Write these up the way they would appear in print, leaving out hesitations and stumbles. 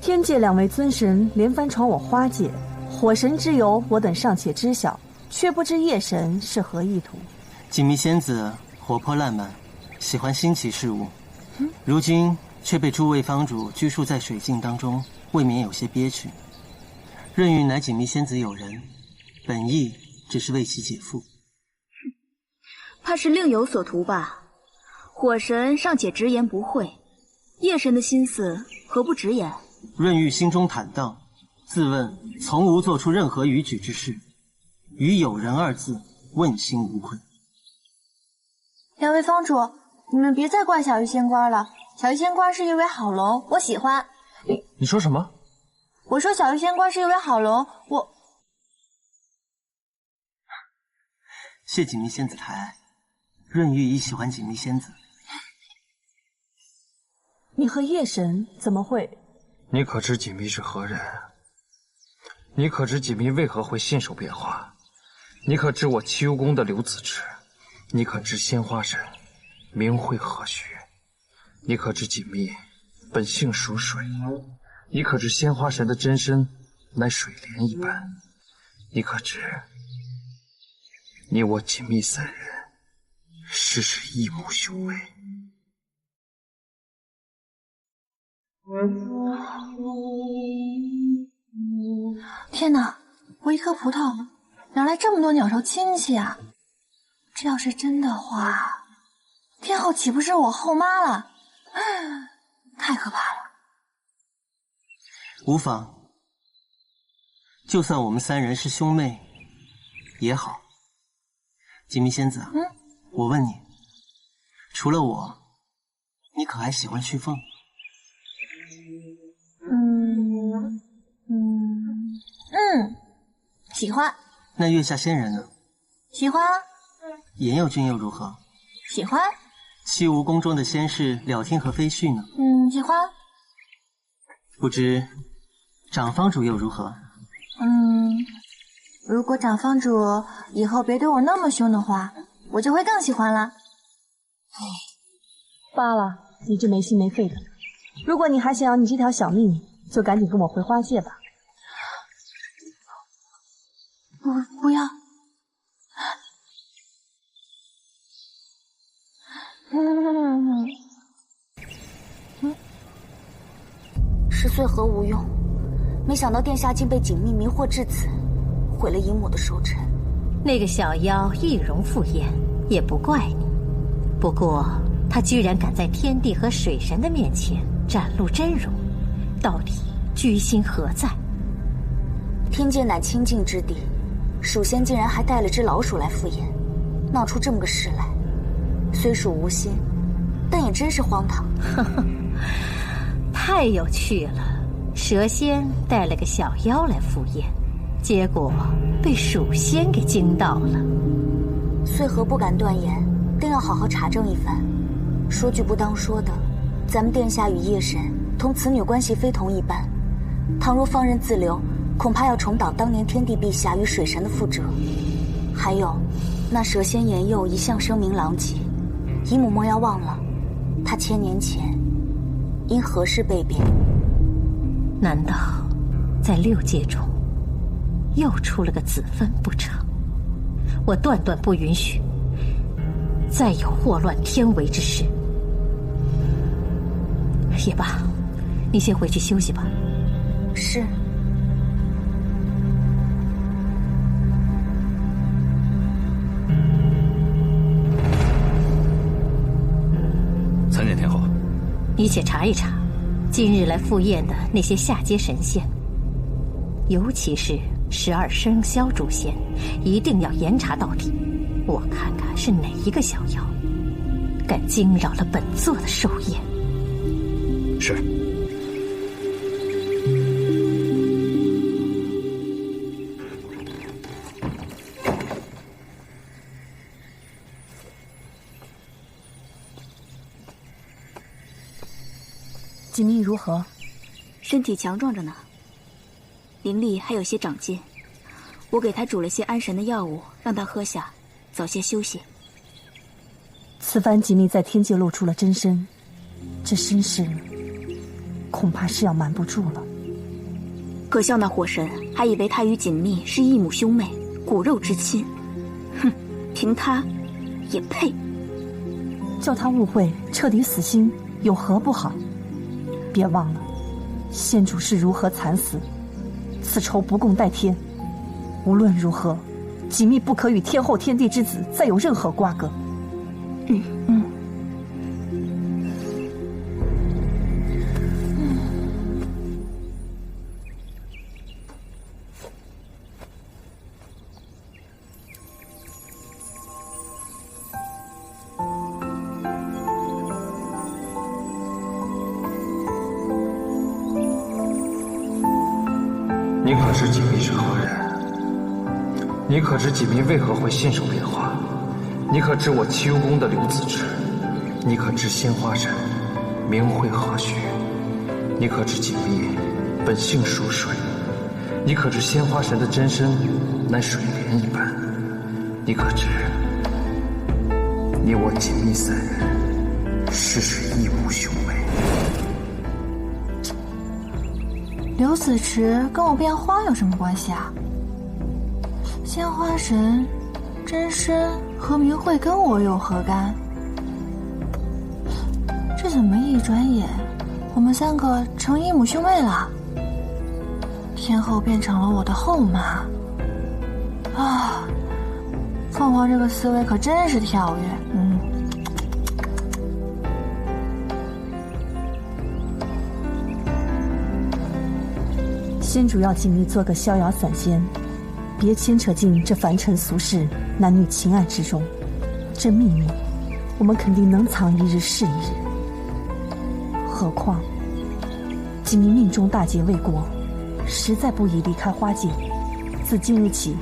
天界2位尊神连番闯我花界，火神之由我等尚且知晓，却不知夜神是何意图。锦觅仙子活泼烂漫，喜欢新奇事物，如今却被诸位方主拘束在水境当中，未免有些憋屈。润玉乃锦觅仙子友人，本意只是为其解缚。怕是另有所图吧？火神尚且直言不讳，夜神的心思何不直言？润玉心中坦荡，自问从无做出任何逾矩之事，与友人2字问心无愧。2位方主，你们别再怪小玉仙官了。小玉仙官是一位好龙，我喜欢。你说什么？我说小玉仙官是一位好龙，我……谢锦觅仙子抬爱，润玉亦喜欢锦觅仙子。你和夜神怎么会？你可知锦觅是何人？你可知锦觅为何会信手变化？你可知我七幽宫的刘子池？你可知鲜花神名讳何许？你可知锦觅本性属水？你可知鲜花神的真身乃水莲一般？你可知你我锦觅3人实是一母兄妹？天哪，我一颗葡萄哪来这么多鸟兽亲戚啊？这要是真的话，天后岂不是我后妈了？太可怕了。无妨，就算我们3人是兄妹也好。锦觅仙子，我问你，除了我，你可还喜欢旭凤？喜欢。那月下仙人呢？喜欢。颜佑君又如何？喜欢。西吴宫中的仙士了天和飞絮呢？喜欢。不知长方主又如何？如果长方主以后别对我那么凶的话，我就会更喜欢了。罢了，你这没心没肺的。如果你还想要你这条小命，就赶紧跟我回花界吧。不要。10岁何无用？没想到殿下竟被锦觅迷惑至此，毁了姨母的收成。那个小妖易容赴宴，也不怪你。不过他居然敢在天帝和水神的面前展露真容，到底居心何在？天界乃清净之地，属仙竟然还带了只老鼠来赴宴，闹出这么个事来。虽属无心，但也真是荒唐。太有趣了，蛇仙带了个小妖来赴宴，结果被鼠仙给惊到了。穗禾不敢断言，定要好好查证一番。说句不当说的，咱们殿下与夜神同此女关系非同一般，倘若放任自流，恐怕要重蹈当年天帝陛下与水神的覆辙。还有，那蛇仙颜佑一向声名狼藉，姨母莫要忘了，他1000年前因何事被贬？难道在6界中又出了个子分不成？我断断不允许再有祸乱天为之事。也罢，你先回去休息吧。是。参见天后。你且查一查，今日来赴宴的那些下阶神仙，尤其是12生肖诛仙，一定要严查到底。我看看是哪一个小妖敢惊扰了本座的寿宴。是。锦觅如何？身体强壮着呢，灵力还有些长进。我给他煮了些安神的药物，让他喝下，早些休息。此番锦觅在天界露出了真身，这身世恐怕是要瞒不住了。可笑那火神还以为他与锦觅是异母兄妹，骨肉之亲。哼，凭他也配？叫他误会，彻底死心，有何不好？别忘了，先主是如何惨死，此仇不共戴天。无论如何，锦觅不可与天后天帝之子再有任何瓜葛。你可知锦觅是何人？你可知锦觅为何会信手变化？你可知我齐幽宫的刘子之？你可知鲜花神名讳何许？你可知锦觅本性属水？你可知鲜花神的真身乃水莲一般？你可知你我锦觅三人实是异母兄妹？刘子池跟我变花有什么关系啊？鲜花神真身和明慧跟我有何干？这怎么一转眼，我们三个成异母兄妹了？天后变成了我的后妈啊！凤凰这个思维可真是跳跃，先主要锦觅做个逍遥散仙，别牵扯进这凡尘俗世、男女情爱之中。这秘密，我们肯定能藏一日是一日。何况，锦觅命中大劫未过，实在不宜离开花界。自今日起，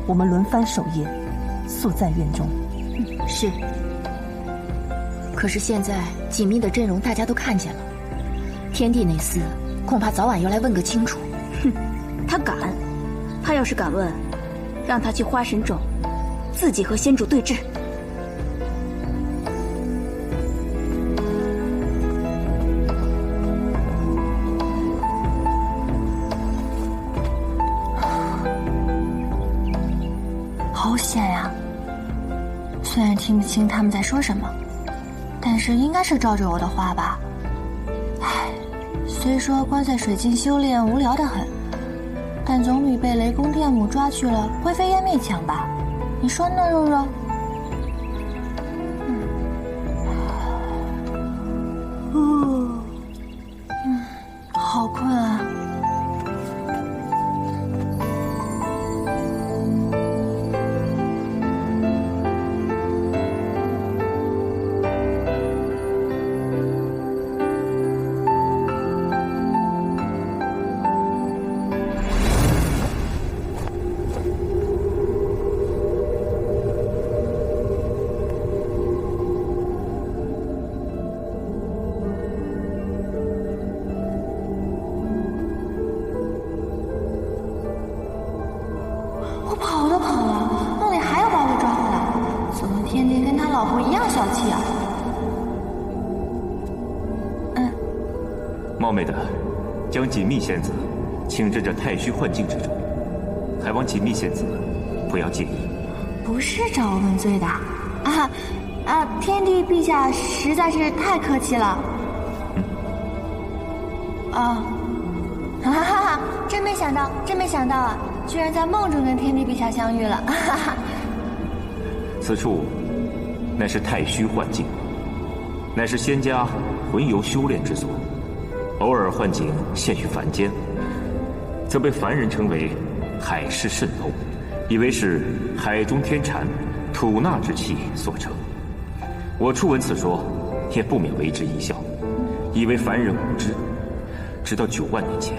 我们轮番守夜，宿在院中。是。可是现在锦觅的阵容大家都看见了，天地那厮恐怕早晚要来问个清楚。哼，他敢？他要是敢问，让他去花神冢，自己和仙主对峙。好险呀！虽然听不清他们在说什么，但是应该是照着我的话吧。唉，虽说关在水晶修炼无聊得很，但总比被雷公电母抓去了灰飞烟灭强吧？你说呢，肉肉？好困啊！我跑都跑了，梦里还要把我抓回来，怎么天帝跟他老婆一样小气啊？冒昧的，将锦觅仙子请至这太虚幻境之中，还望锦觅仙子不要介意。不是找我问罪的，天帝陛下实在是太客气了。哈哈，真没想到啊！居然在梦中跟天帝陛下相遇了，哈哈！此处乃是太虚幻境，乃是仙家魂游修炼之所。偶尔幻境现于凡间，则被凡人称为海市蜃楼，以为是海中天蟾、吐纳之气所成。我初闻此说，也不免为之一笑，以为凡人无知。直到9万年前，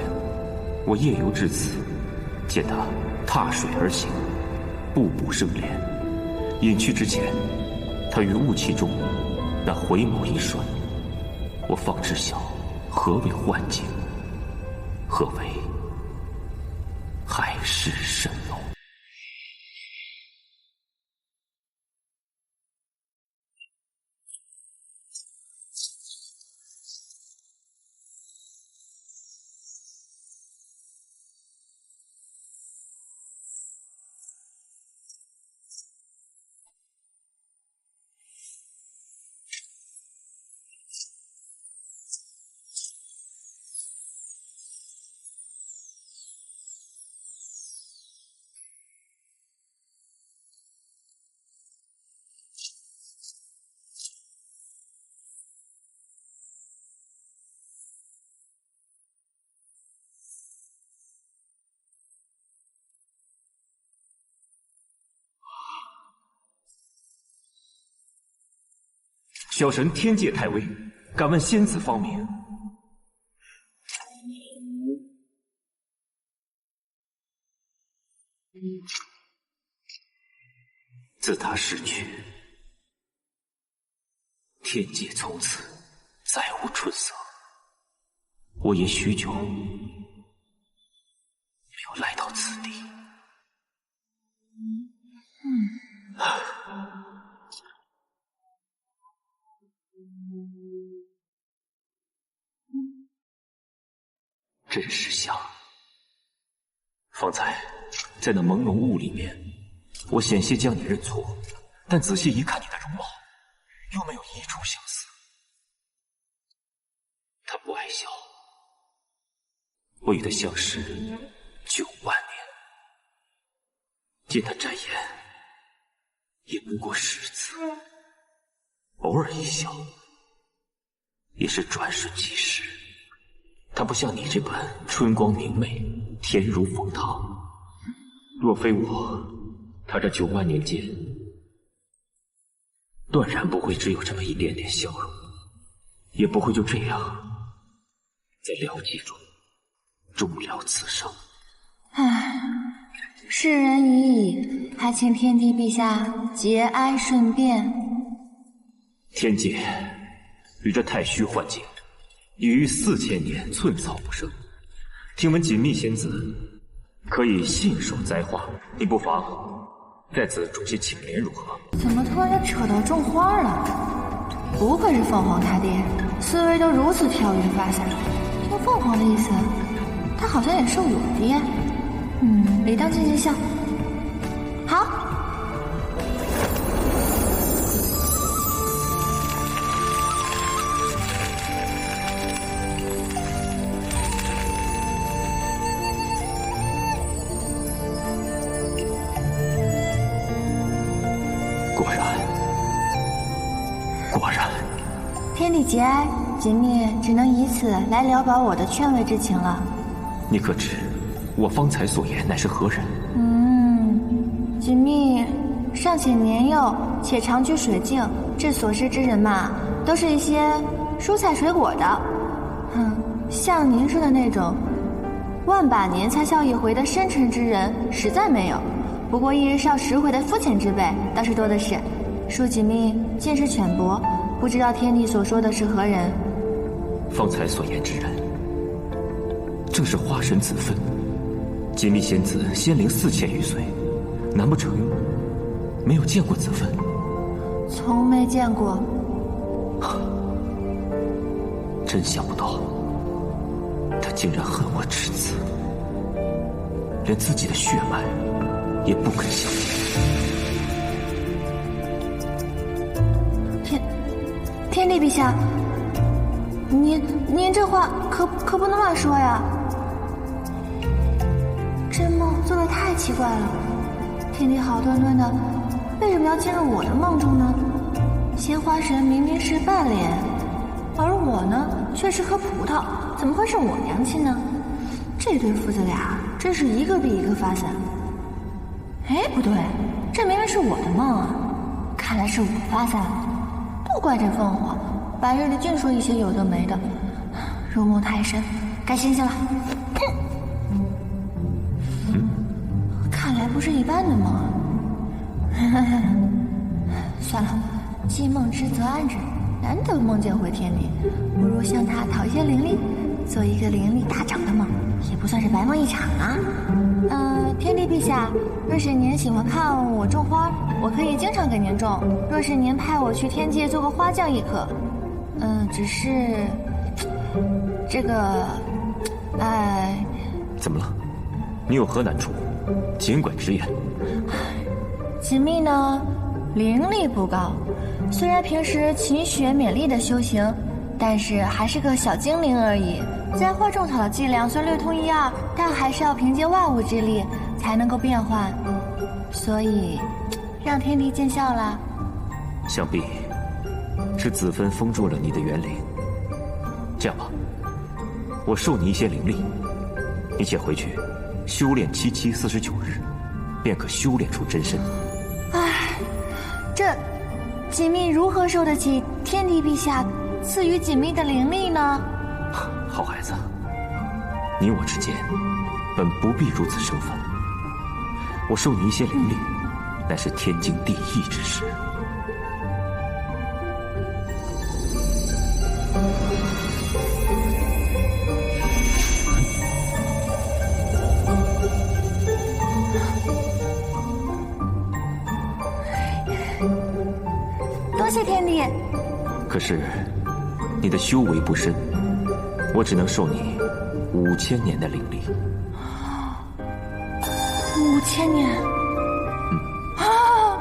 我夜游至此，见他踏水而行，步步生莲。隐去之前，他于雾气中那回眸一瞬，我方知晓何为幻境，何为海市蜃楼。小神天界太微，敢问仙子芳名？自他逝去，天界从此再无春色。我也许久没有来到此地。真是像。方才在那朦胧雾里面，我险些将你认错，但仔细一看你的容貌，又没有一处相似。他不爱笑，我与他相识9万年，见他展颜，也不过10次，偶尔一笑，也是转瞬即逝。他不像你这般春光明媚，天如凤堂。若非我，他这9万年间，断然不会只有这么一点点笑容，也不会就这样在疗寂中终了此生。唉，世人已矣，还请天帝陛下节哀顺变。天界与这太虚幻境已于4000年寸草不生，听闻锦觅仙子可以信守栽花，你不妨在此种些青莲如何？怎么突然就扯到种花了？不愧是凤凰他爹，思维都如此跳跃发散。听凤凰的意思，他好像也是我爹。理当尽尽孝。好。果然，天地节哀，锦觅只能以此来聊表我的劝慰之情了。你可知我方才所言乃是何人？锦觅尚且年幼，且常居水境，这所识之人嘛，都是一些蔬菜水果的。像您说的那种万把年才笑一回的深沉之人，实在没有。不过1日笑10回的肤浅之辈倒是多的是。恕锦觅见识浅薄，不知道天帝所说的是何人。方才所言之人，正是花神子芬。锦觅仙子仙龄4000余岁，难不成没有见过子芬？从没见过。真想不到，他竟然恨我至此，连自己的血脉也不肯相信。天帝陛下，您这话可不能乱说呀！这梦做得太奇怪了，天帝好端端的，为什么要进入我的梦中呢？鲜花神明明是半脸，而我呢却是颗葡萄，怎么会是我娘亲呢？这对父子俩真是一个比一个发散。哎，不对，这明明是我的梦啊！看来是我发散了。都怪这凤凰，白日里净说一些有的没的，入梦太深，该醒醒了。看来不是一般的梦啊。算了，既梦之则安之，难得梦见回天地，不如向他讨一些灵力，做一个灵力大涨的梦，也不算是白梦一场啊。天帝陛下，若是您喜欢看我种花，我可以经常给您种；若是您派我去天界做个花匠亦可。只是这个，怎么了？你有何难处？尽管直言。锦觅呢，灵力不高，虽然平时勤学勉励的修行，但是还是个小精灵而已。栽花种草的伎俩虽略通一二，但还是要凭借万物之力才能够变换，所以让天帝见笑啦。想必是子芬封住了你的元灵。这样吧，我授你一些灵力，你且回去修炼749日，便可修炼出真身。这锦觅如何受得起天帝陛下赐予锦觅的灵力呢？好孩子，你我之间本不必如此生分。我授你一些灵力，乃是天经地义之事。多谢天帝。可是你的修为不深，我只能授你5000年的灵力。5000年。啊！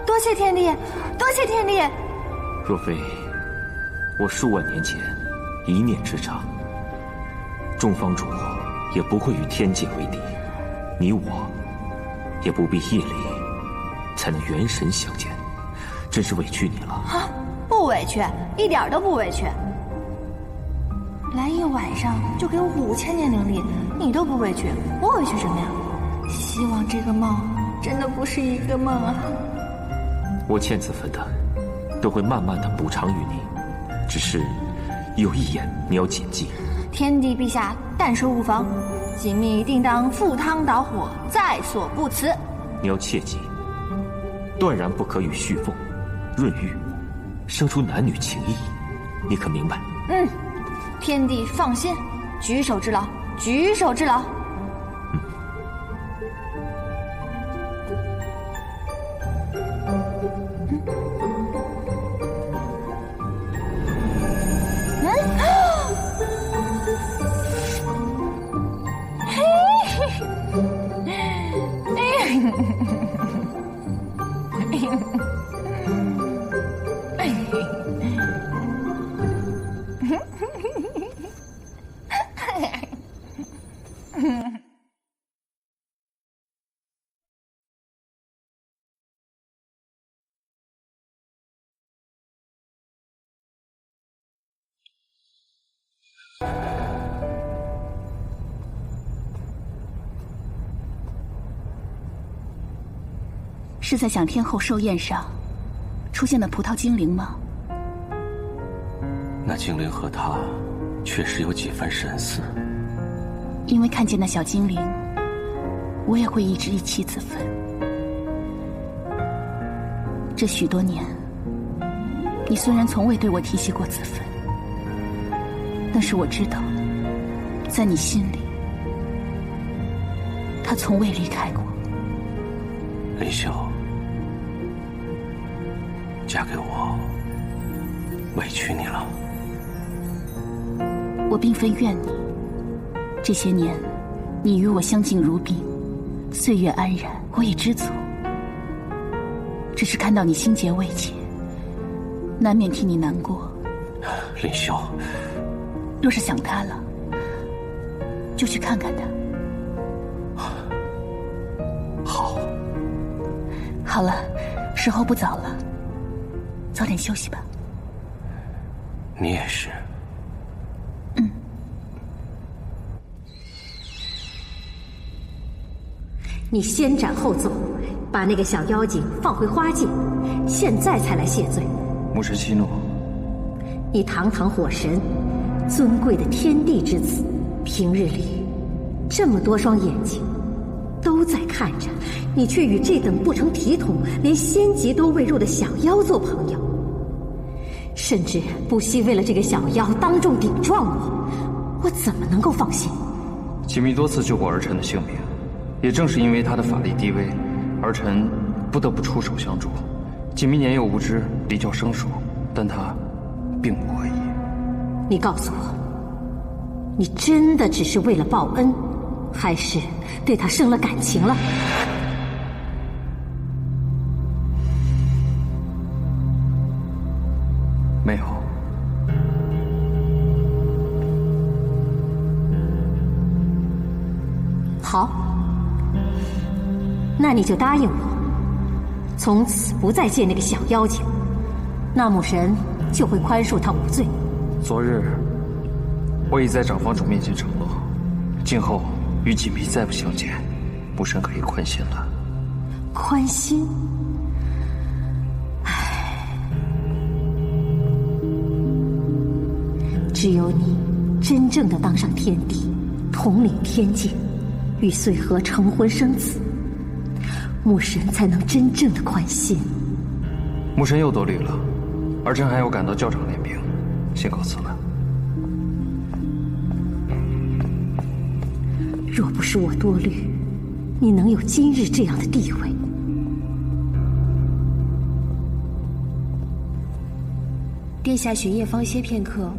多谢天帝，多谢天帝。若非我数万年前一念之差，众方主也不会与天界为敌，你我也不必夜里才能元神相见，真是委屈你了。啊，不委屈，一点都不委屈。来一晚上就给我5000年灵力，你都不委屈，我委屈什么呀？希望这个梦真的不是一个梦啊！我欠子分的，都会慢慢的补偿于你，只是有一言你要谨记。天帝陛下但说无妨，锦觅定当赴汤蹈火，在所不辞。你要切记，断然不可与旭凤、润玉生出男女情谊，你可明白？嗯，天帝放心，举手之劳，举手之劳。是在享天后寿宴上出现的葡萄精灵吗？那精灵和他确实有几分神似。因为看见那小精灵，我也会一直一气自焚。这许多年，你虽然从未对我提起过自焚，但是我知道，在你心里，他从未离开过。林秀，嫁给我，委屈你了。我并非怨你，这些年，你与我相敬如宾，岁月安然，我已知足。只是看到你心结未解，难免替你难过。林秀，若是想他了，就去看看他。好。好了，时候不早了，早点休息吧。你也是。你先斩后奏，把那个小妖精放回花界，现在才来谢罪。牧师息怒。你堂堂火神，尊贵的天地之子，平日里这么多双眼睛都在看着你，却与这等不成体统、连仙级都未入的小妖做朋友，甚至不惜为了这个小妖当众顶撞我怎么能够放心？锦觅多次救过儿臣的性命，也正是因为他的法力低微，儿臣不得不出手相助。锦觅年幼无知，离教生疏，但他并无恶意。你告诉我，你真的只是为了报恩，还是对他生了感情了？没有。好，那你就答应我，从此不再见那个小妖精，那母神就会宽恕他无罪。昨日，我已在长房主面前承诺，今后与锦觅再不相见，母神可以宽心了。宽心？唉，只有你真正的当上天帝，统领天界，与穗禾成婚生子，牧神才能真正的宽限。牧神又多虑了，儿臣还要赶到教场练兵，先告辞了。若不是我多虑，你能有今日这样的地位？殿下学业方歇片刻，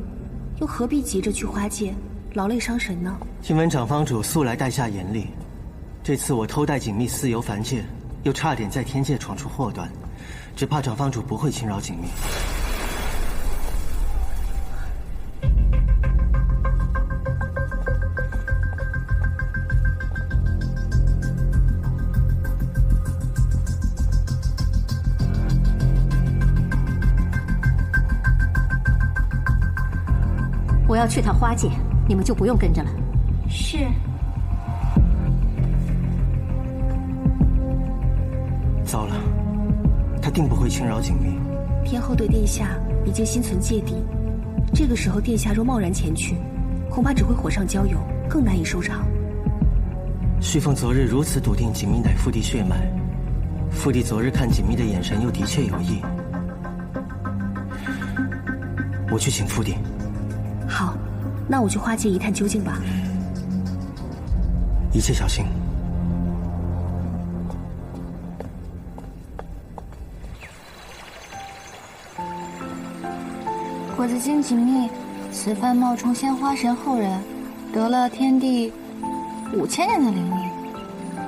又何必急着去花界，劳累伤神呢？听闻长方主素来待下严厉，这次我偷带锦觅私游凡界，又差点在天界闯出祸端，只怕长方主不会轻饶锦觅。我要去趟花界，你们就不用跟着了。是。糟了，他定不会轻饶锦觅。天后对殿下已经心存芥蒂，这个时候殿下若贸然前去，恐怕只会火上浇油，更难以收场。旭凤昨日如此笃定锦觅乃父帝血脉，父帝昨日看锦觅的眼神又的确有异。我去请父帝。好，那我去花界一探究竟吧。一切小心。我子金锦觅，此番冒充鲜花神后人，得了天地5000年的灵力，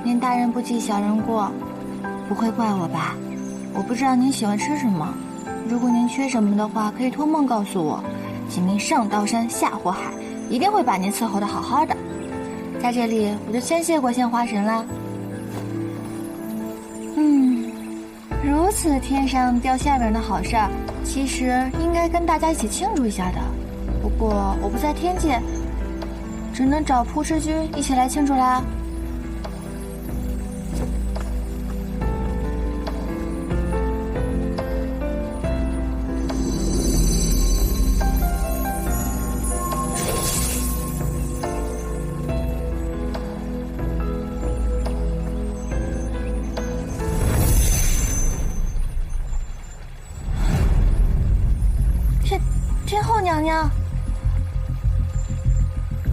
您大人不计小人过，不会怪我吧？我不知道您喜欢吃什么，如果您缺什么的话，可以托梦告诉我。锦觅上刀山下火海，一定会把您伺候得好好的。在这里，我就先谢过鲜花神了。如此天上掉馅饼的好事儿，其实应该跟大家一起庆祝一下的。不过我不在天界，只能找扑哧君一起来庆祝啦。天后娘娘，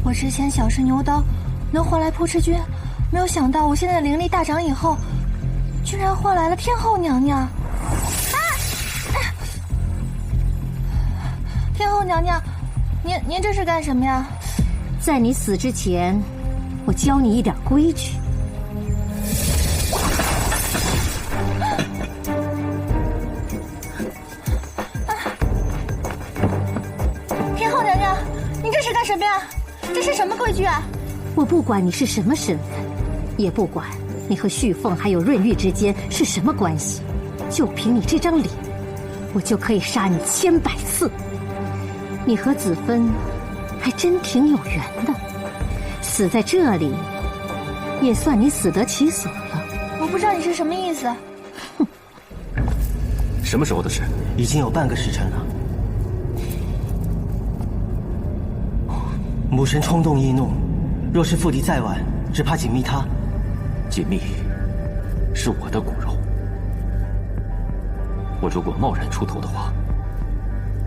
我之前小试牛刀，能换来扑哧君，没有想到我现在的灵力大涨以后，居然换来了天后娘娘。天后娘娘，您这是干什么呀？在你死之前，我教你一点规矩。这是干什么呀？这是什么规矩啊？我不管你是什么身份，也不管你和旭凤还有润玉之间是什么关系，就凭你这张脸，我就可以杀你千百次。你和子芬还真挺有缘的，死在这里，也算你死得其所了。我不知道你是什么意思。哼，什么时候的事？已经有半个时辰了。母神冲动易怒，若是父帝再晚，只怕锦觅他。锦觅是我的骨肉，我如果贸然出头的话，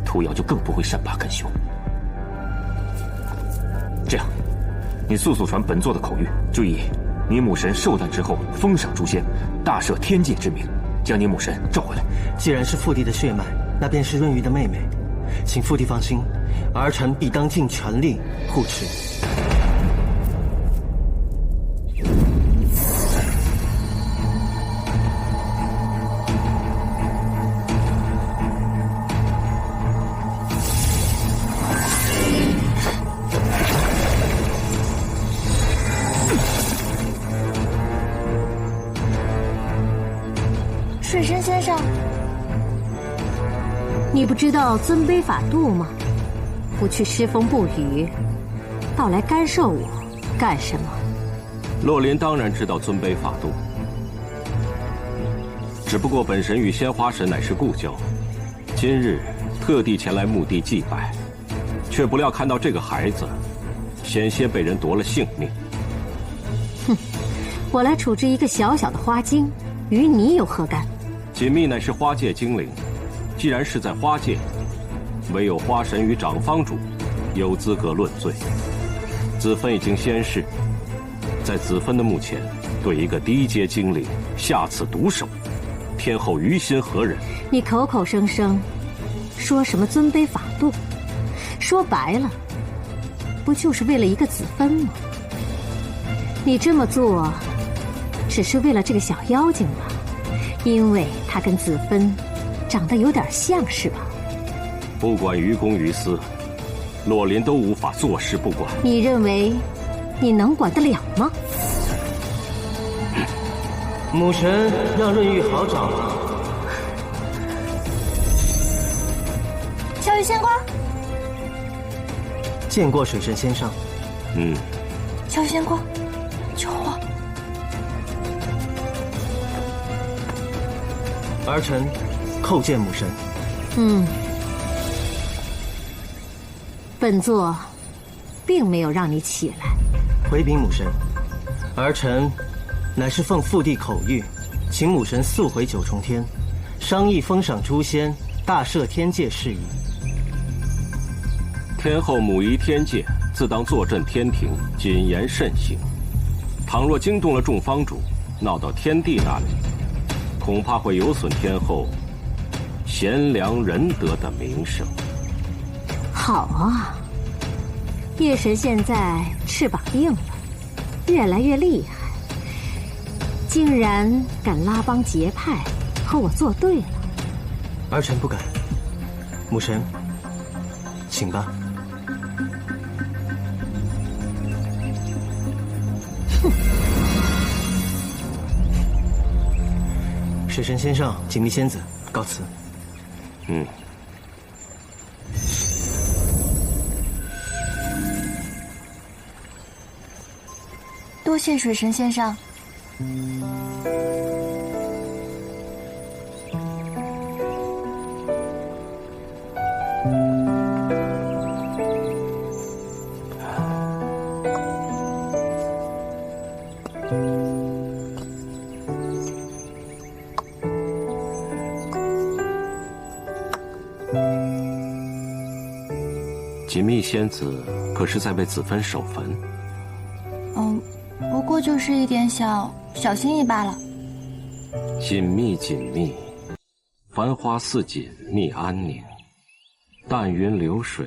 屠瑶就更不会善罢甘休。这样，你速速传本座的口谕，就以你母神寿诞之后封赏诛仙，大赦天界之名，将你母神召回来。既然是父帝的血脉，那便是润玉的妹妹，请父帝放心。儿臣必当尽全力护持。水神先生，你不知道尊卑法度吗？不去诗风不语，倒来干涉我，干什么？洛林当然知道尊卑法度，只不过本神与鲜花神乃是故交，今日特地前来墓地祭拜，却不料看到这个孩子，险些被人夺了性命。哼，我来处置一个小小的花精，与你有何干？锦觅乃是花界精灵，既然是在花界，唯有花神与长方主有资格论罪。子芬已经仙逝，在子芬的墓前对一个低阶精灵下此毒手，天后于心何忍？你口口声声说什么尊卑法度，说白了，不就是为了一个子芬吗？你这么做，只是为了这个小妖精吧？因为她跟子芬长得有点像，是吧？不管于公于私，洛林都无法坐视不管。你认为你能管得了吗？母神让润玉好找吗？小雨仙瓜，见过水神先生。小雨仙瓜，救我！儿臣叩见母神。本座并没有让你起来。回禀母神，儿臣乃是奉父帝口谕，请母神速回九重天，商议封赏诛仙、大赦天界事宜。天后母仪天界，自当坐镇天庭，谨言慎行。倘若惊动了众方主，闹到天帝那里，恐怕会有损天后贤良仁德的名声。好啊，夜神现在翅膀硬了，越来越厉害，竟然敢拉帮结派，和我作对了。儿臣不敢。母神，请吧。哼！水神先生，锦觅仙子，告辞。多谢水神先生。锦觅仙子可是在为子芬守坟？不过就是一点小心意罢了。锦觅，锦觅，繁花似锦，觅安宁；淡云流水，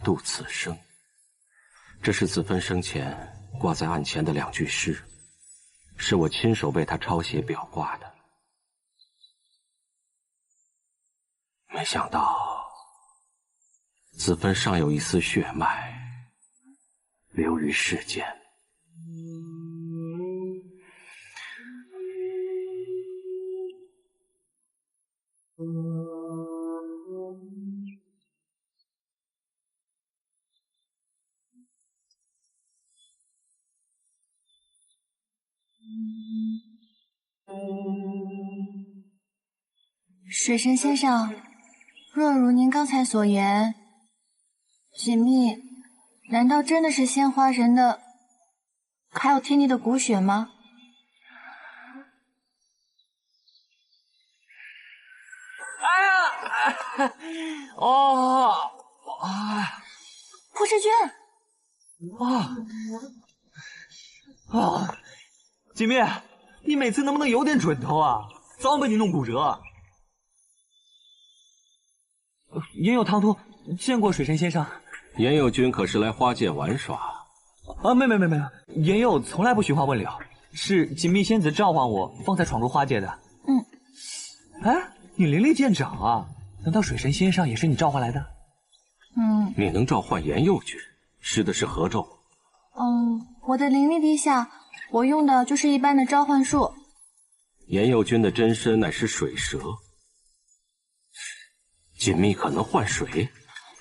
度此生。这是子芬生前挂在案前的2句诗，是我亲手为她抄写裱挂的。没想到，子芬尚有一丝血脉流于世间。水神先生，若如您刚才所言，锦觅难道真的是鲜花神的，还有天帝的骨血吗？破世君！锦觅，你每次能不能有点准头啊？早被你弄骨折。言有唐突，见过水神先生。言有君可是来花界玩耍？没，言有从来不寻话问了，是锦觅仙子召唤我，方才闯入花界的。你灵力见长啊！难道水神先生也是你召唤来的？你能召唤言佑君，施的是何咒？我的灵力低下，我用的就是一般的召唤术。言佑君的真身乃是水蛇，锦觅可能换水？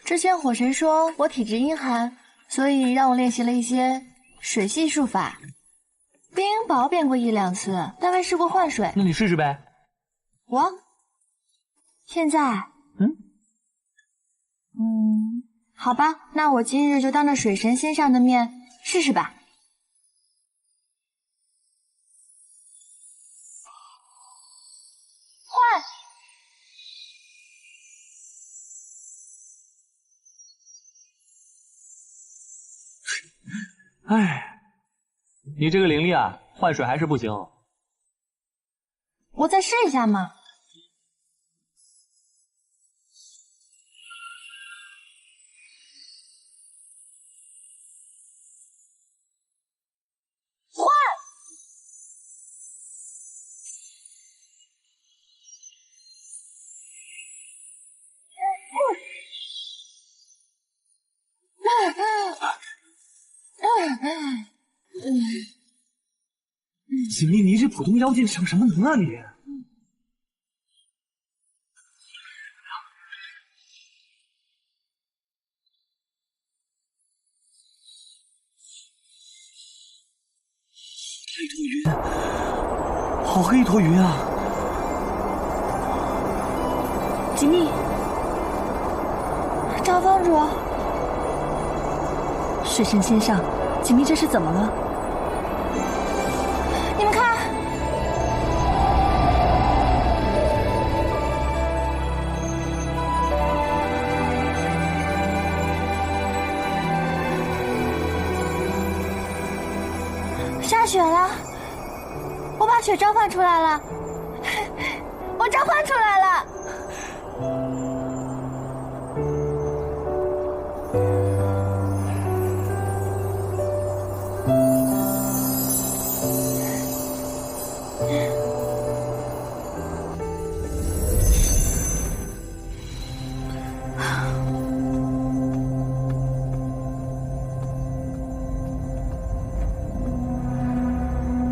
之前火神说我体质阴寒，所以让我练习了一些水系术法。冰雹变过1-2次，但未试过换水。那你试试呗。我现在好吧，那我今日就当着水神仙上的面试试吧。哎，你这个灵力啊，换水还是不行。我再试一下嘛。换！锦觅，你这普通妖精逞什么能啊你？一坨云，好黑一坨云啊！锦觅，赵方主，水神仙上，锦觅这是怎么了？你们看，下雪了，我把雪召唤出来了，我召唤出来了。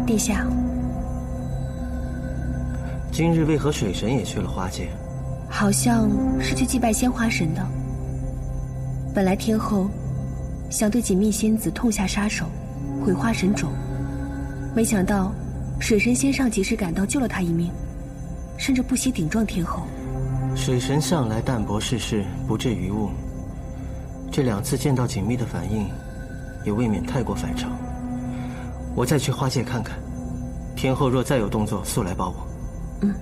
殿下，今日为何水神也去了花界？好像是去祭拜鲜花神的。本来天后想对锦觅仙子痛下杀手，毁花神种，没想到水神仙上及时赶到救了他一命，甚至不惜顶撞天后。水神向来淡泊世事，不置于物。这2次见到锦觅的反应，也未免太过反常。我再去花界看看，天后若再有动作，速来报我。嗯。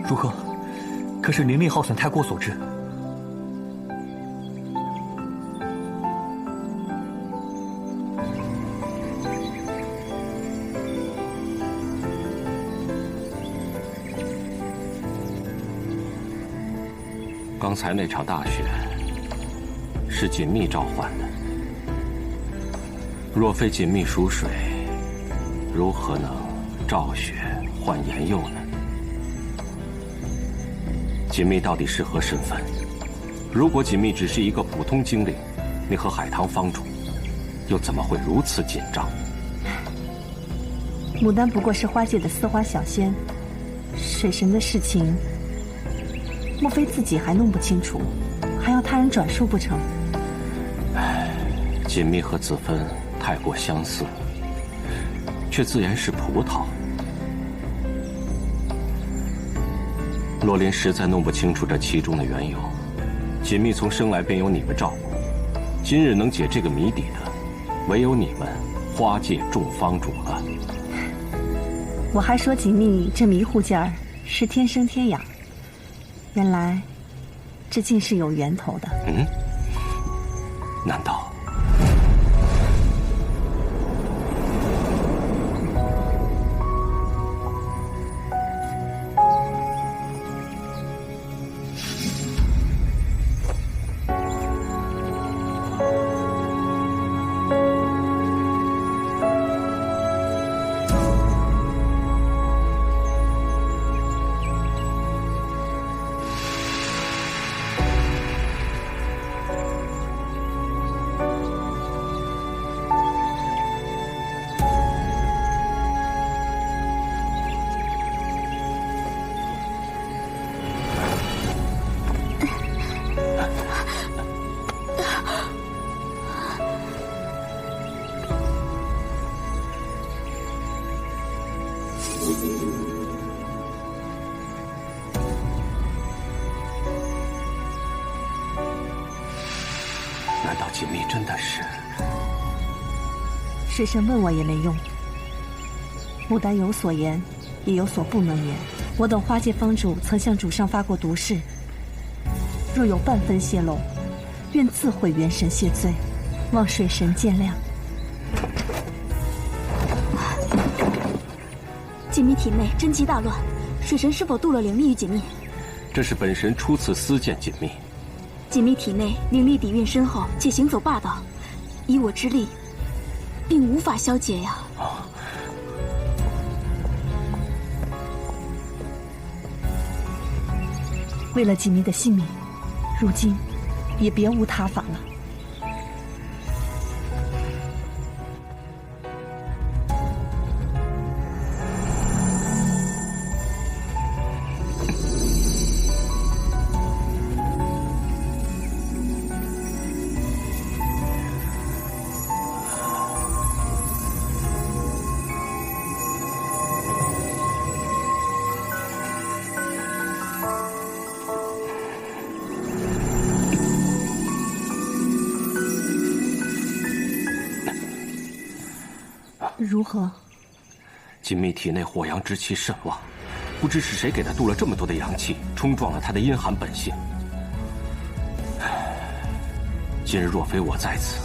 如何？可是灵力耗损太过所致。刚才那场大雪是锦觅召唤的，若非锦觅属水，如何能召雪唤炎佑呢？锦觅到底是何身份？如果锦觅只是一个普通精灵，你和海棠方主又怎么会如此紧张？牡丹不过是花界的丝花小仙，水神的事情，莫非自己还弄不清楚，还要他人转述不成？锦觅和子芬太过相似，却自然是葡萄。洛林实在弄不清楚这其中的缘由。锦觅从生来便由你们照顾，今日能解这个谜底的，唯有你们花界众方主了。我还说锦觅这迷糊劲儿是天生天养，原来这竟是有源头的。难道？难道锦觅真的是？水神问我也没用。牡丹有所言，也有所不能言。我等花界方主曾向主上发过毒誓，若有半分泄露，愿自毁元神谢罪，望水神见谅。锦觅体内真气大乱，水神是否渡了灵力于锦觅？这是本神初次私见锦觅。锦觅体内灵力底蕴深厚，且行走霸道，以我之力，并无法消解呀。为了锦觅的性命，如今也别无他法了。如何？锦觅体内火阳之气甚旺，不知是谁给他渡了这么多的阳气，冲撞了他的阴寒本性。今日若非我在此，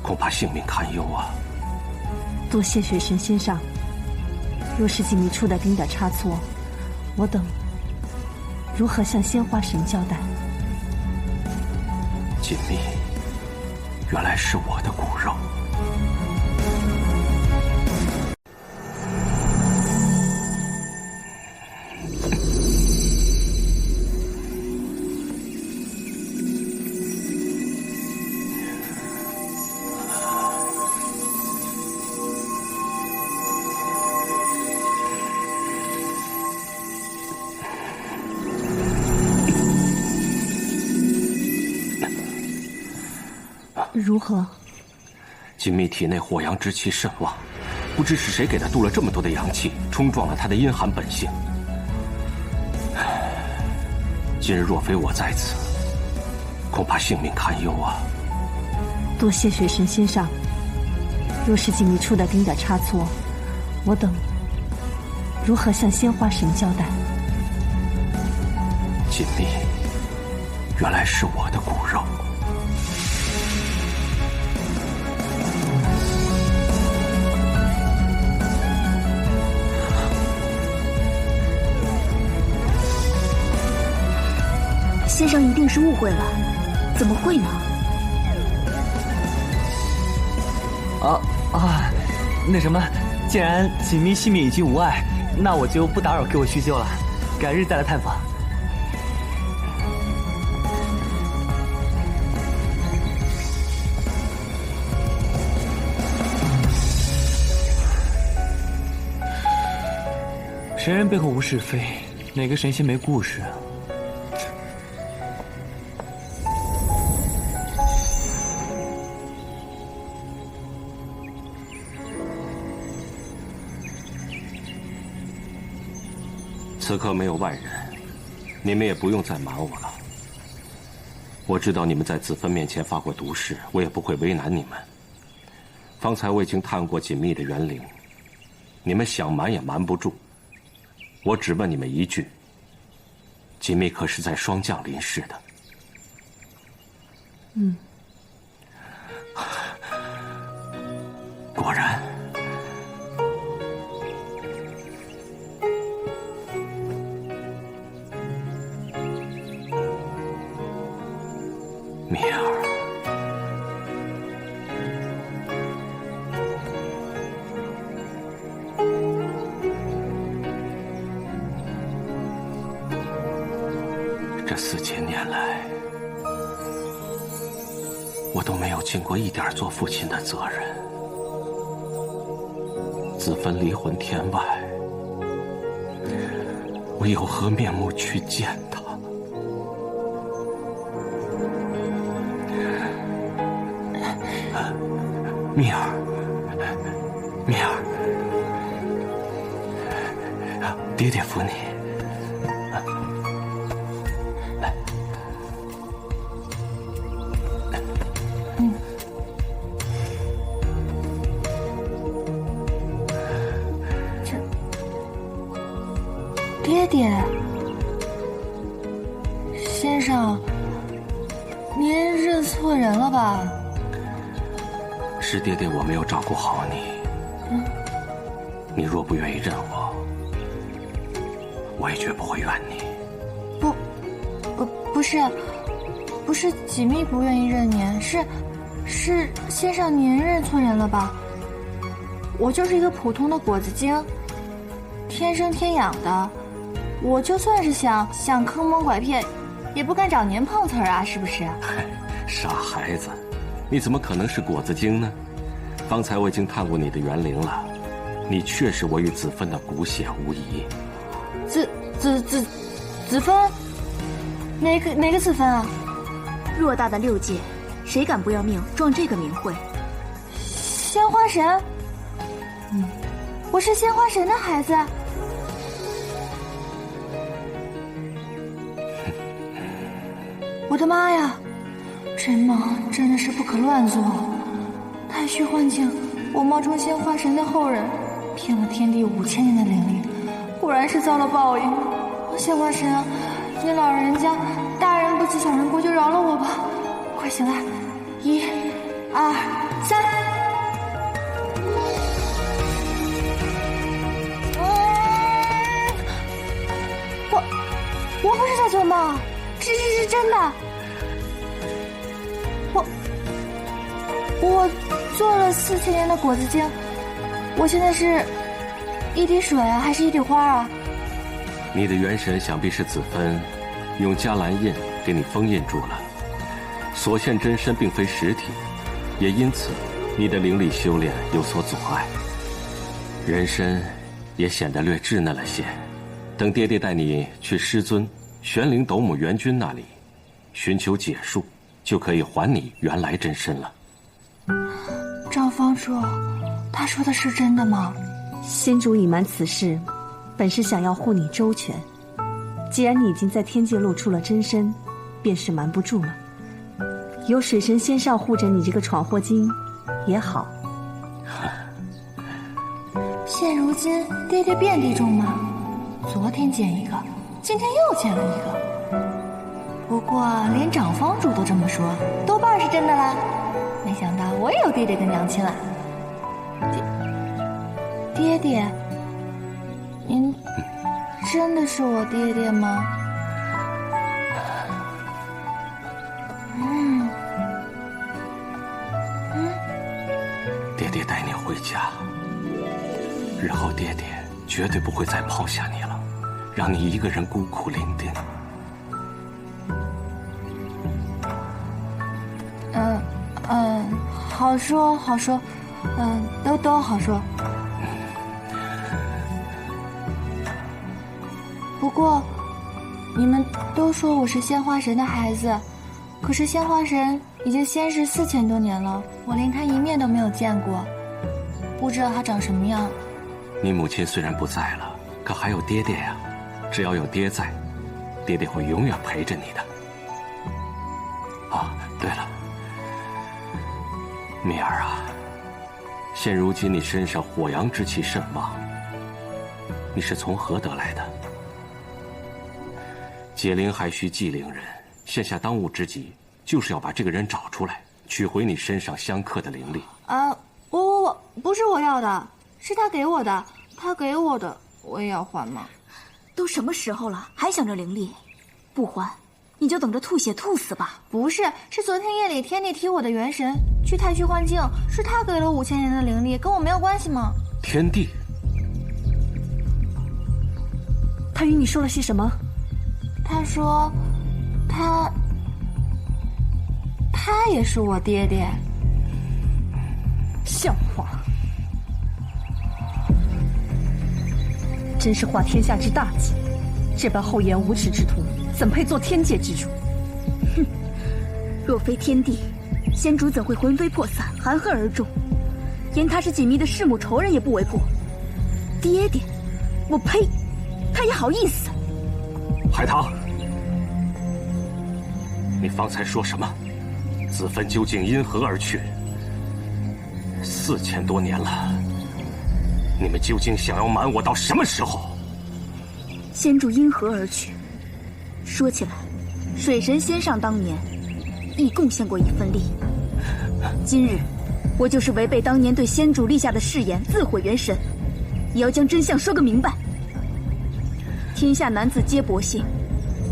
恐怕性命堪忧啊！多谢水神先生。若是锦觅出的丁点差错，我等如何向仙花神交代？锦觅，原来是我的骨肉。如何？锦觅体内火阳之气甚旺，不知是谁给他渡了这么多的阳气，冲撞了他的阴寒本性。今日若非我在此，恐怕性命堪忧啊！多谢水神先生。若是锦觅出的丁点差错，我等如何向仙花神交代？锦觅，原来是我的骨肉。先生一定是误会了，怎么会呢？那什么，既然锦觅性命已经无碍，那我就不打扰各位叙旧了，改日再来探访。神人背后无是非，哪个神仙没故事啊？此刻没有外人，你们也不用再瞒我了。我知道你们在子芬面前发过毒誓，我也不会为难你们。方才我已经探过锦觅的元灵，你们想瞒也瞒不住。我只问你们一句：锦觅可是在霜降临世的？果然。蜜儿，这4000年来，我都没有尽过一点做父亲的责任。子芬离魂天外，我有何面目去见他？蜜儿，蜜儿，爹爹扶你。来，爹爹，先生，您认错人了吧？是爹爹我没有照顾好你。你若不愿意认我，我也绝不会怨你。不是锦觅不愿意认您，是先生您认错人了吧？我就是一个普通的果子精，天生天养的，我就算是想坑蒙拐骗，也不敢找您碰瓷儿啊，是不是？傻孩子，你怎么可能是果子精呢？方才我已经探过你的园龄了，你确实我与子芬的骨血无疑。子芬，哪个子芬啊？偌大的6界，谁敢不要命撞这个名讳？鲜花神，我是鲜花神的孩子。我的妈呀，这梦真的是不可乱做。太虚幻境，我冒充鲜花神的后人，骗了天地5000年的灵力，果然是遭了报应。鲜花神，您老人家大人不欺小人过，就饶了我吧！快醒来，1、2、3。我不是在做梦，是真的。我做了4000年的果子精，我现在是一滴水啊，还是一滴花啊？你的元神想必是子芬用迦兰印给你封印住了，所现真身并非实体，也因此你的灵力修炼有所阻碍，人身也显得略稚嫩了些。等爹爹带你去师尊玄灵斗母元君那里寻求解数，就可以还你原来真身了。赵方主，他说的是真的吗？仙主隐瞒此事，本是想要护你周全。既然你已经在天界露出了真身，便是瞒不住了。有水神仙上护着你这个闯祸精也好。现如今爹爹遍地中马，昨天见一个，今天又见了一个。不过连长方主都这么说，多半是真的啦。没想到我也有爹爹跟娘亲了。爹爹，您真的是我爹爹吗？爹爹带你回家，日后爹爹绝对不会再抛下你了，让你一个人孤苦伶仃。好说好说，都好说。不过，你们都说我是鲜花神的孩子，可是鲜花神已经仙逝4000多年了，我连他一面都没有见过，不知道他长什么样。你母亲虽然不在了，可还有爹爹呀，只要有爹在，爹爹会永远陪着你的。啊，对了，蜜儿啊，现如今你身上火阳之气甚旺，你是从何得来的？解铃还须系铃人，现下当务之急就是要把这个人找出来，取回你身上相克的灵力。我不是我要的，是他给我的，他给我的，我也要还吗？都什么时候了，还想着灵力？不还，你就等着吐血吐死吧！不是，是昨天夜里天帝提我的元神去太虚幻境，是他给了5000年的灵力，跟我没有关系吗？天帝，他与你说了些什么？他说，他也是我爹爹。笑话！真是化天下之大忌，这般厚颜无耻之徒，怎配做天界之主？哼！若非天帝，仙主怎会魂飞魄散，含恨而终？言他是锦觅的弑母仇人也不为过。爹爹，我呸！他也好意思？海棠，你方才说什么？子芬究竟因何而去？4000多年了，你们究竟想要瞒我到什么时候？仙主因何而去？说起来，水神仙上当年亦贡献过一份力。今日，我就是违背当年对仙主立下的誓言，自毁元神，也要将真相说个明白。天下男子皆薄幸，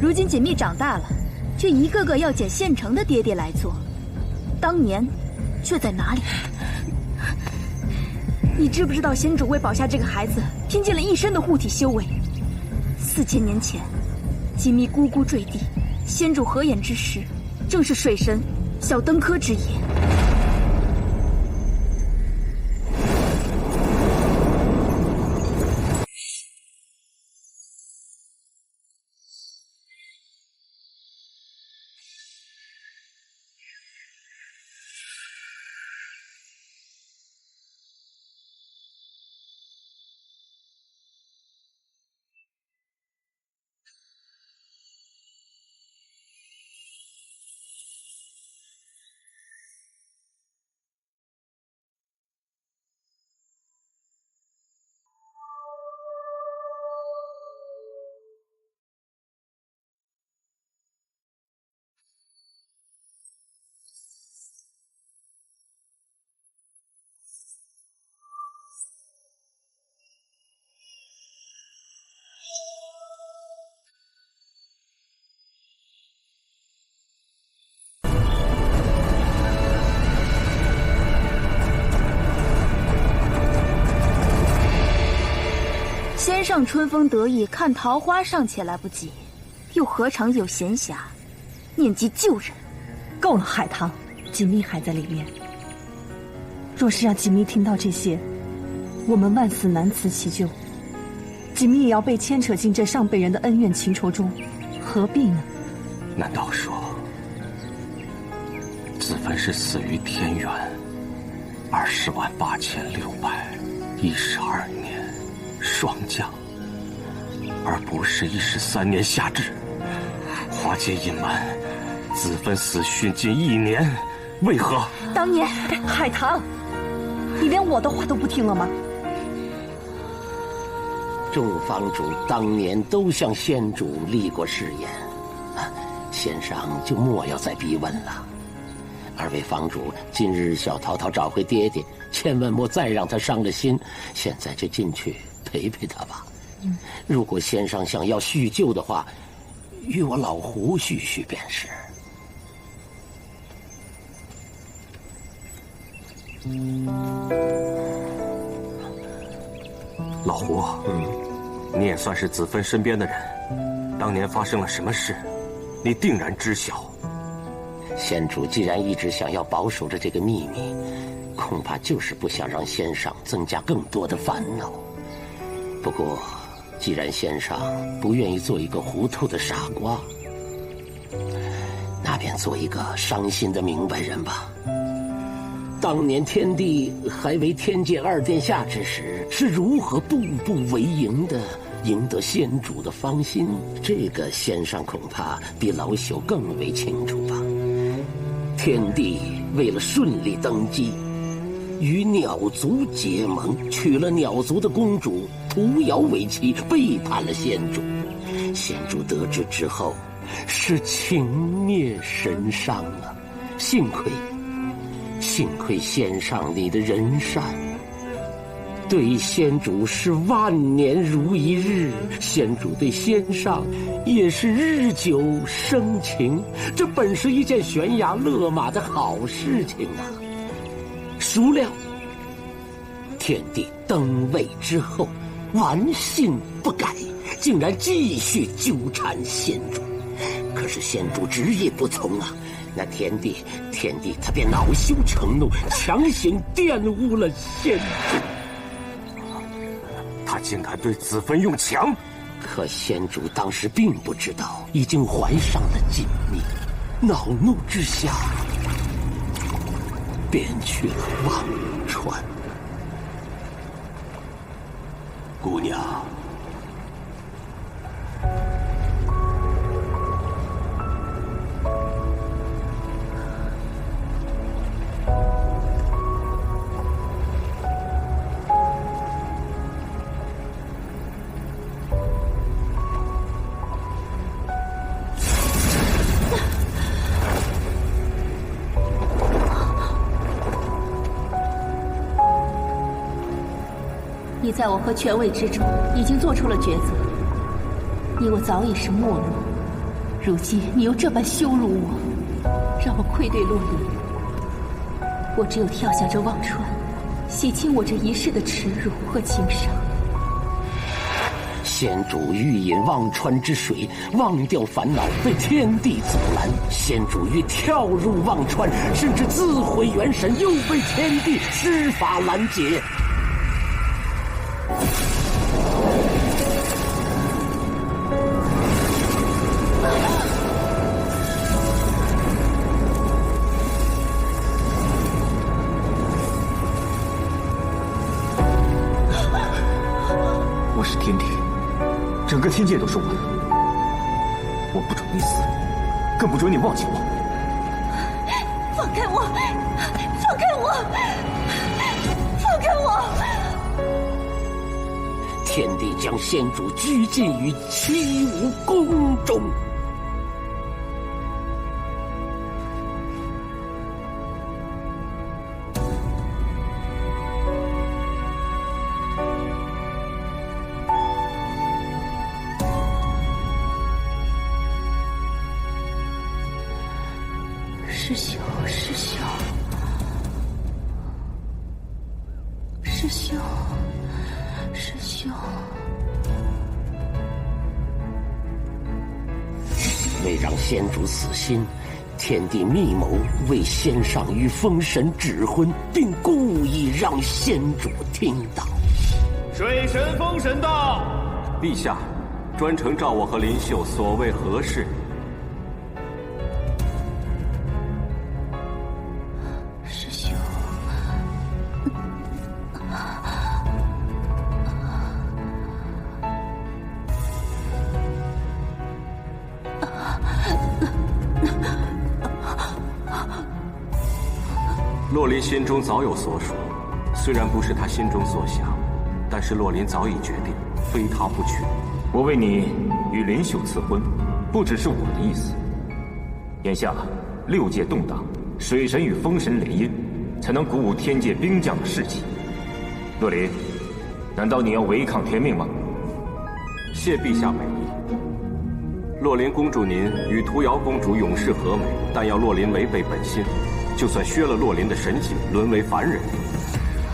如今锦觅长大了，却一个个要捡现成的爹爹来做，当年却在哪里？你知不知道仙主为保下这个孩子，拼尽了一身的护体修为？4000年前，锦觅咕咕坠地，仙主合眼之时，正是水神小登科之夜。先上春风得意，看桃花尚且来不及，又何尝有闲暇念及旧人？够了，海棠，锦觅还在里面。若是让锦觅听到这些，我们万死难辞其咎。锦觅也要被牵扯进这上辈人的恩怨情仇中，何必呢？难道说子芬是死于天元208612年霜降，而不是13年夏至？花界隐瞒子芬死讯近1年，为何？当年，海棠，你连我的话都不听了吗？众方主当年都向仙主立过誓言，仙上就莫要再逼问了。二位房主今日小桃桃找回爹爹，千万莫再让他伤了心。现在就进去陪陪他吧。如果仙上想要叙旧的话，与我老胡叙叙便是。老胡，你也算是子芬身边的人，当年发生了什么事，你定然知晓。仙主既然一直想要保守着这个秘密，恐怕就是不想让仙上增加更多的烦恼。不过，既然仙上不愿意做一个糊涂的傻瓜，那便做一个伤心的明白人吧。当年天帝还为天界2殿下之时，是如何步步为营的赢得仙主的芳心，这个仙上恐怕比老朽更为清楚吧。天帝为了顺利登基，与鸟族结盟，娶了鸟族的公主屠瑶为妻，背叛了仙主。仙主得知之后，是情灭神伤啊！幸亏仙上你的仁善，对仙主是万年如一日，仙主对仙上也是日久生情，这本是一件悬崖勒马的好事情啊！孰料天帝登位之后，顽性不改，竟然继续纠缠仙主。可是仙主执意不从啊！那天帝他便恼羞成怒，强行玷污了仙主。他竟敢对子芬用强！可仙主当时并不知道，已经怀上了锦觅，恼怒之下，便去了忘川。姑娘，你在我和权位之中已经做出了抉择，你我早已是陌路。如今你又这般羞辱我，让我愧对洛林。我只有跳下这忘川，洗清我这一世的耻辱和情伤。仙主欲饮忘川之水，忘掉烦恼，被天地阻拦。仙主欲跳入忘川，甚至自毁元神，又被天地施法拦截。我是天帝，整个天界都是我的，我不准你死，更不准你忘记我。放开我！放开我！放开我！天帝将仙主拘禁于七武宫中。师兄，师兄，师兄，师兄。为让仙主死心，天帝密谋为仙上与封神指婚，并故意让仙主听到。水神封神到！陛下，专程召我和林秀，所谓何事？洛林心中早有所属，虽然不是他心中所想，但是洛林早已决定，非他不娶。我为你与林秀赐婚，不只是我的意思。眼下六界动荡，水神与风神联姻，才能鼓舞天界兵将的士气。洛林，难道你要违抗天命吗？谢陛下美意。洛林公主您与屠瑶公主永世和美，但要洛林违背本心，就算削了洛林的神性，沦为凡人，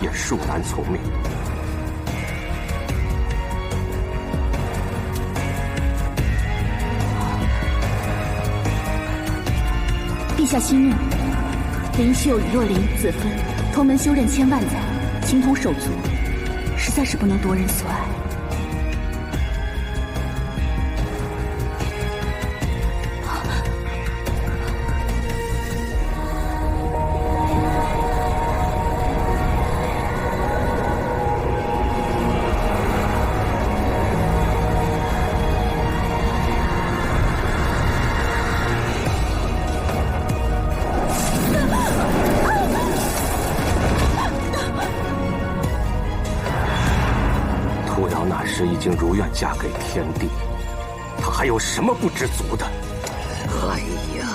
也恕难从命。陛下息怒，林秀与洛林自分，同门修炼千万载，情同手足，实在是不能夺人所爱。已经如愿嫁给天帝，他还有什么不知足的？哎呀，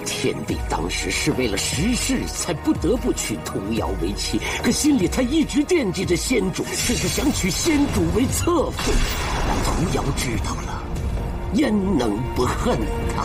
天帝当时是为了时事才不得不娶屠瑶为妻，可心里他一直惦记着仙主，甚至想娶仙主为侧妃。让屠瑶知道了，焉能不恨他？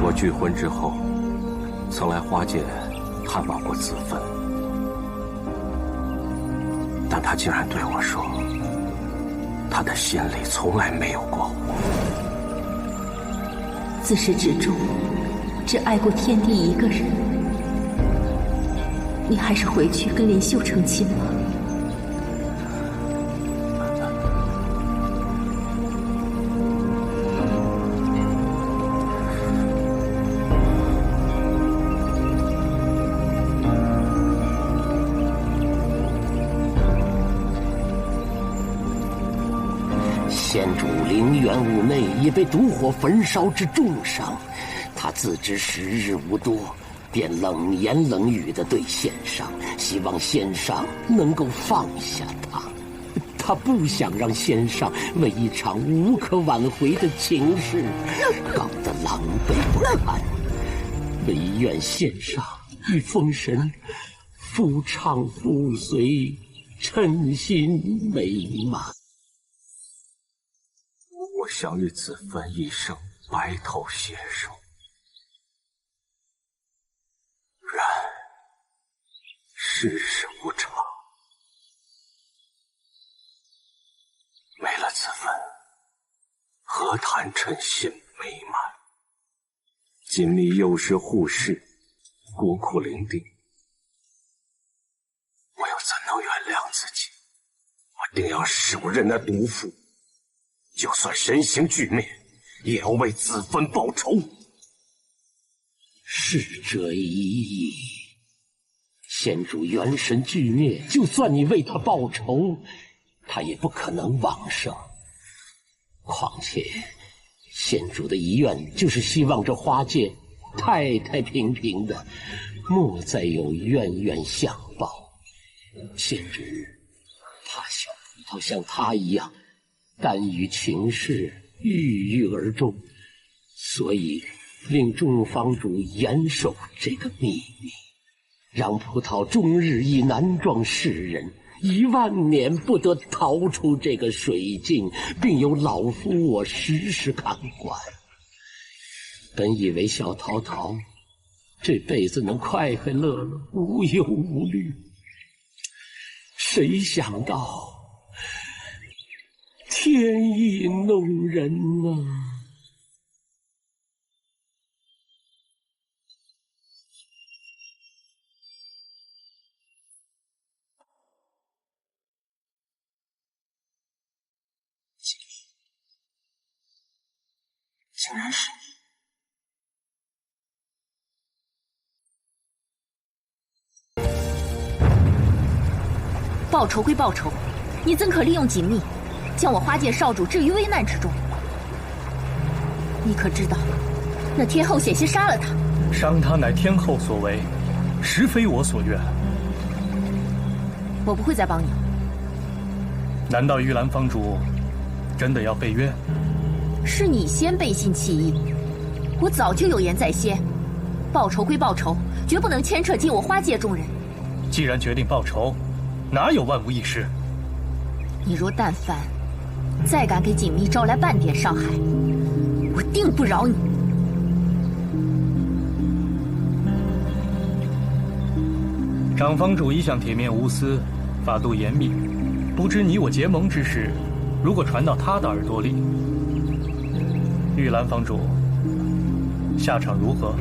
我拒婚之后，曾来花界探望过子芬，但他竟然对我说，他的心里从来没有过我。自始至终，只爱过天帝一个人。你还是回去跟林秀成亲吧。仙主陵园屋内也被毒火焚烧至重伤，他自知时日无多，便冷言冷语地对仙上，希望仙上能够放下他。他不想让仙上为一场无可挽回的情事搞得狼狈不堪，唯愿仙上与封神夫唱妇随，称心美满。我想与子芬一生白头携手，然世事无常，没了子芬，何谈称心美满？锦觅幼时护世，孤苦伶仃，我又怎能原谅自己？我定要手刃那毒妇。就算神形俱灭，也要为子芬报仇。是这一意。仙主元神俱灭，就算你为他报仇，他也不可能往生。况且，仙主的遗愿就是希望这花界太太平平的，莫再有冤冤相报。仙主怕小葡萄像他一样耽于情事，郁郁而终，所以令众房主严守这个秘密，让葡萄终日以男装示人，10000年不得逃出这个水境，并由老夫我时时看管。本以为小桃桃这辈子能快快乐乐，无忧无虑，谁想到天意弄人啊！竟然是你！报仇归报仇，你怎可利用锦觅，将我花界少主置于危难之中？你可知道，那天后险些杀了他？伤他乃天后所为，实非我所愿。我不会再帮你了。难道玉兰方主真的要背约？是你先背信弃义，我早就有言在先。报仇归报仇，绝不能牵扯进我花界众人。既然决定报仇，哪有万无一失？你若但凡再敢给锦觅招来半点伤害，我定不饶你。长房主一向铁面无私，法度严密，不知你我结盟之事，如果传到他的耳朵里，玉兰房主下场如何？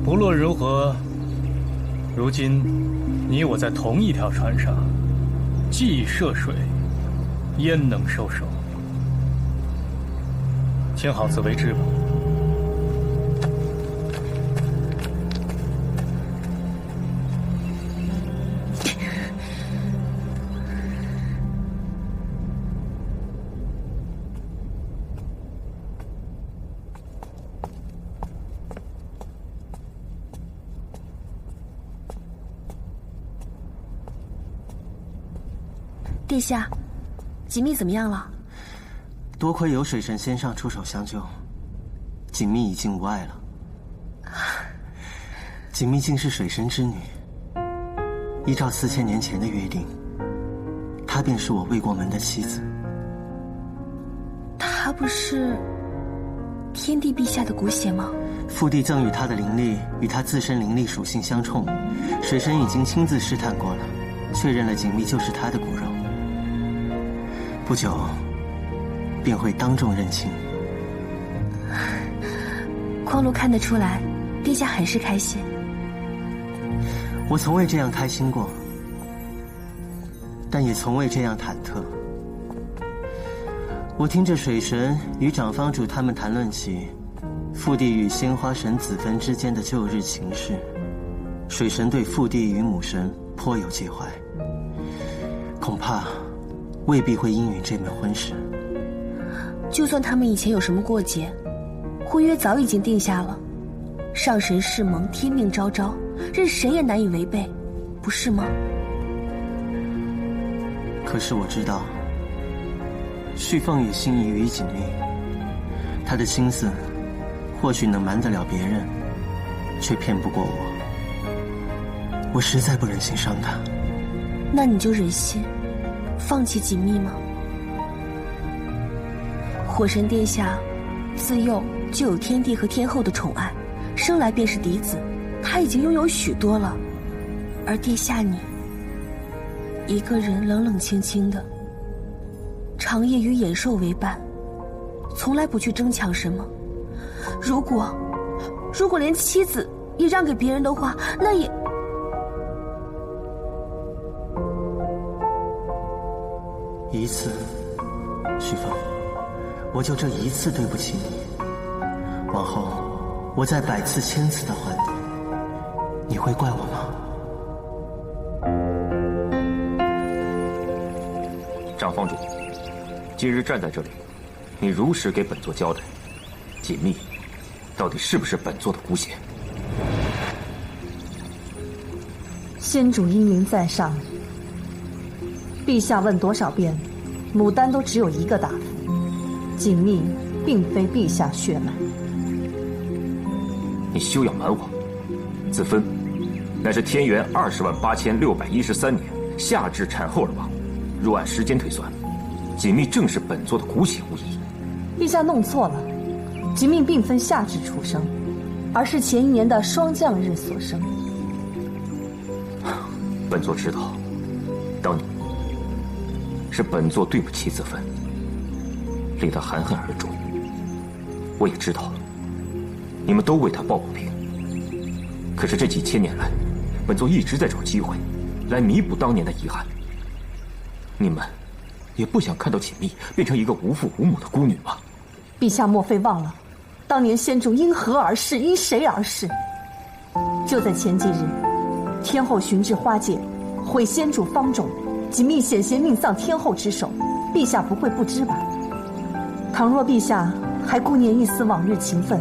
不论如何，如今你我在同一条船上，既涉水，焉能收手？请好自为之吧。殿下，锦觅怎么样了？多亏有水神仙上出手相救，锦觅已经无碍了。锦觅竟是水神之女，依照4000年前的约定，她便是我未过门的妻子。她不是天帝陛下的骨血吗？父帝赠予他的灵力与他自身灵力属性相冲，水神已经亲自试探过了，确认了锦觅就是他的骨肉。不久，便会当众认亲。匡禄看得出来，陛下很是开心。我从未这样开心过，但也从未这样忐忑。我听着水神与长方主他们谈论起父帝与鲜花神子芬之间的旧日情事，水神对父帝与母神颇有介怀，恐怕未必会应允这门婚事。就算他们以前有什么过节，婚约早已经定下了。上神誓盟，天命昭昭，任谁也难以违背，不是吗？可是我知道，旭凤也心仪于锦觅，他的心思或许能瞒得了别人，却骗不过我。我实在不忍心伤他。那你就忍心放弃锦觅吗？火神殿下自幼就有天帝和天后的宠爱，生来便是嫡子，他已经拥有许多了。而殿下你一个人冷冷清清的，长夜与野兽为伴，从来不去争抢什么。如果连妻子也让给别人的话，那也……一次，旭凤，我就这一次对不起你，往后我再100次1000次的还你，你会怪我吗？长方主，今日站在这里，你如实给本座交代，锦觅到底是不是本座的骨血？先主英明在上，陛下问多少遍，牡丹都只有一个答复：锦觅并非陛下血脉。你休要瞒我，子芬乃是天元208613年夏至产后而亡。若按时间推算，锦觅正是本座的骨血无疑。陛下弄错了，锦觅并非夏至出生，而是前一年的霜降日所生。本座知道，当年是本座对不起子芬，令他含恨而终。我也知道，你们都为他抱不平。可是这几千年来，本座一直在找机会，来弥补当年的遗憾。你们也不想看到锦觅变成一个无父无母的孤女吗？陛下莫非忘了，当年先主因何而逝，因谁而逝？就在前几日，天后寻至花界，毁先主方冢，锦觅险些命丧天后之手，陛下不会不知吧？倘若陛下还顾念一丝往日情分，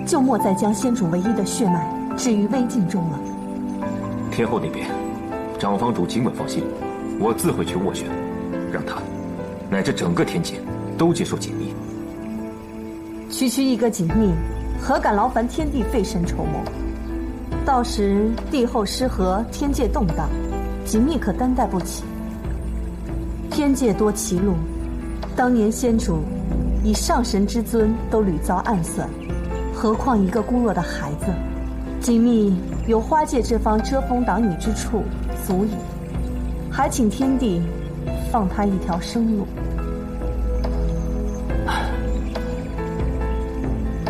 就莫再将先主唯一的血脉置于危境中了。天后那边，长方主尽管放心，我自会去斡旋，让他乃至整个天界都接受锦觅。区一个锦觅，何敢劳烦天地费神筹谋？到时帝后失和，天界动荡，锦觅可担待不起。天界多歧路，当年先主以上神之尊都屡遭暗算，何况一个孤弱的孩子？锦觅有花界这方遮风挡雨之处足矣，还请天帝放他一条生路。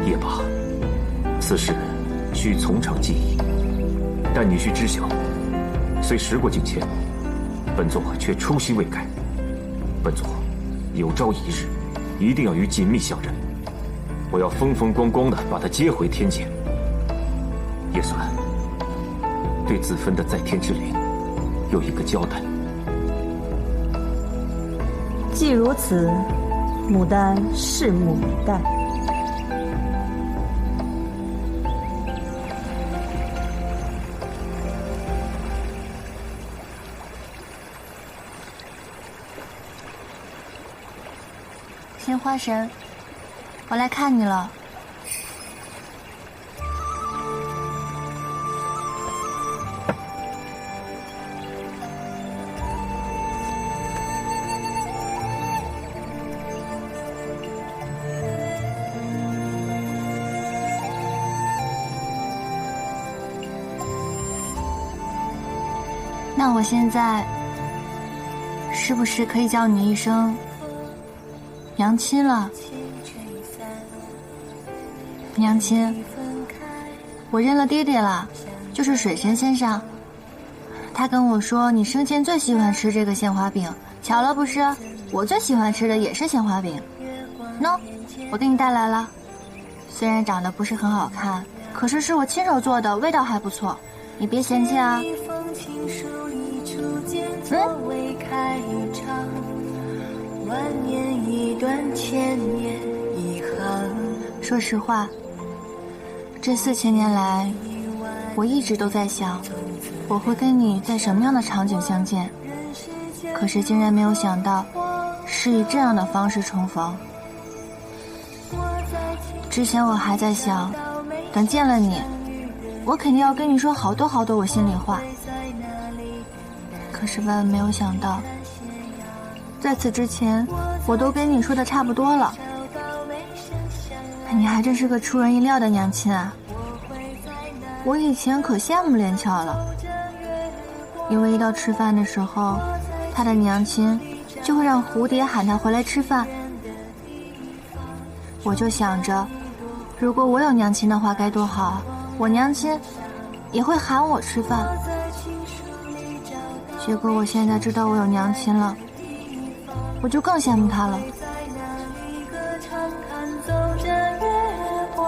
也罢，此事需从长计议。但你须知晓，虽时过境迁，本座却初心未改。本座有朝一日一定要与锦觅相认，我要风风光光的把她接回天界，也算对子芬的在天之灵有一个交代。既如此，牡丹拭目以待。鲜花神，我来看你了。那我现在是不是可以叫你一声娘亲了？娘亲，我认了爹爹了，就是水神先生。他跟我说你生前最喜欢吃这个鲜花饼，巧了不是？我最喜欢吃的也是鲜花饼。喏，我给你带来了。虽然长得不是很好看，可是是我亲手做的，味道还不错，你别嫌弃啊。说实话，这4000年来，我一直都在想，我会跟你在什么样的场景相见，可是竟然没有想到，是以这样的方式重逢。之前我还在想，等见了你，我肯定要跟你说好多好多我心里话。可是万万没有想到，在此之前，我都跟你说的差不多了。你还真是个出人意料的娘亲啊！我以前可羡慕连翘了，因为一到吃饭的时候，他的娘亲就会让蝴蝶喊他回来吃饭。我就想着，如果我有娘亲的话该多好啊！我娘亲也会喊我吃饭。结果我现在知道我有娘亲了，我就更羡慕她了。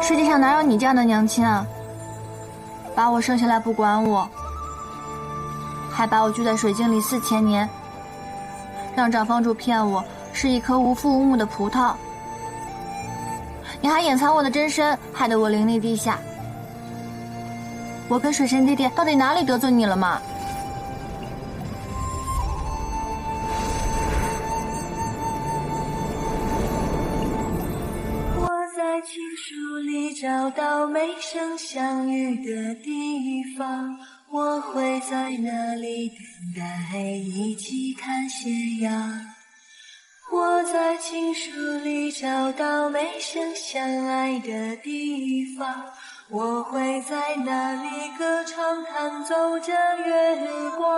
世界上哪有你这样的娘亲啊？把我生下来不管我，还把我拘在水晶里4000年，让长房主骗我是一颗无父无母的葡萄。你还隐藏我的真身，害得我灵力低下。我跟水神爹爹到底哪里得罪你了吗？情书里找到没生相遇的地方，我会在那里等待，一起看斜阳。我在情书里找到没生相爱的地方，我会在那里歌唱，弹奏着月光。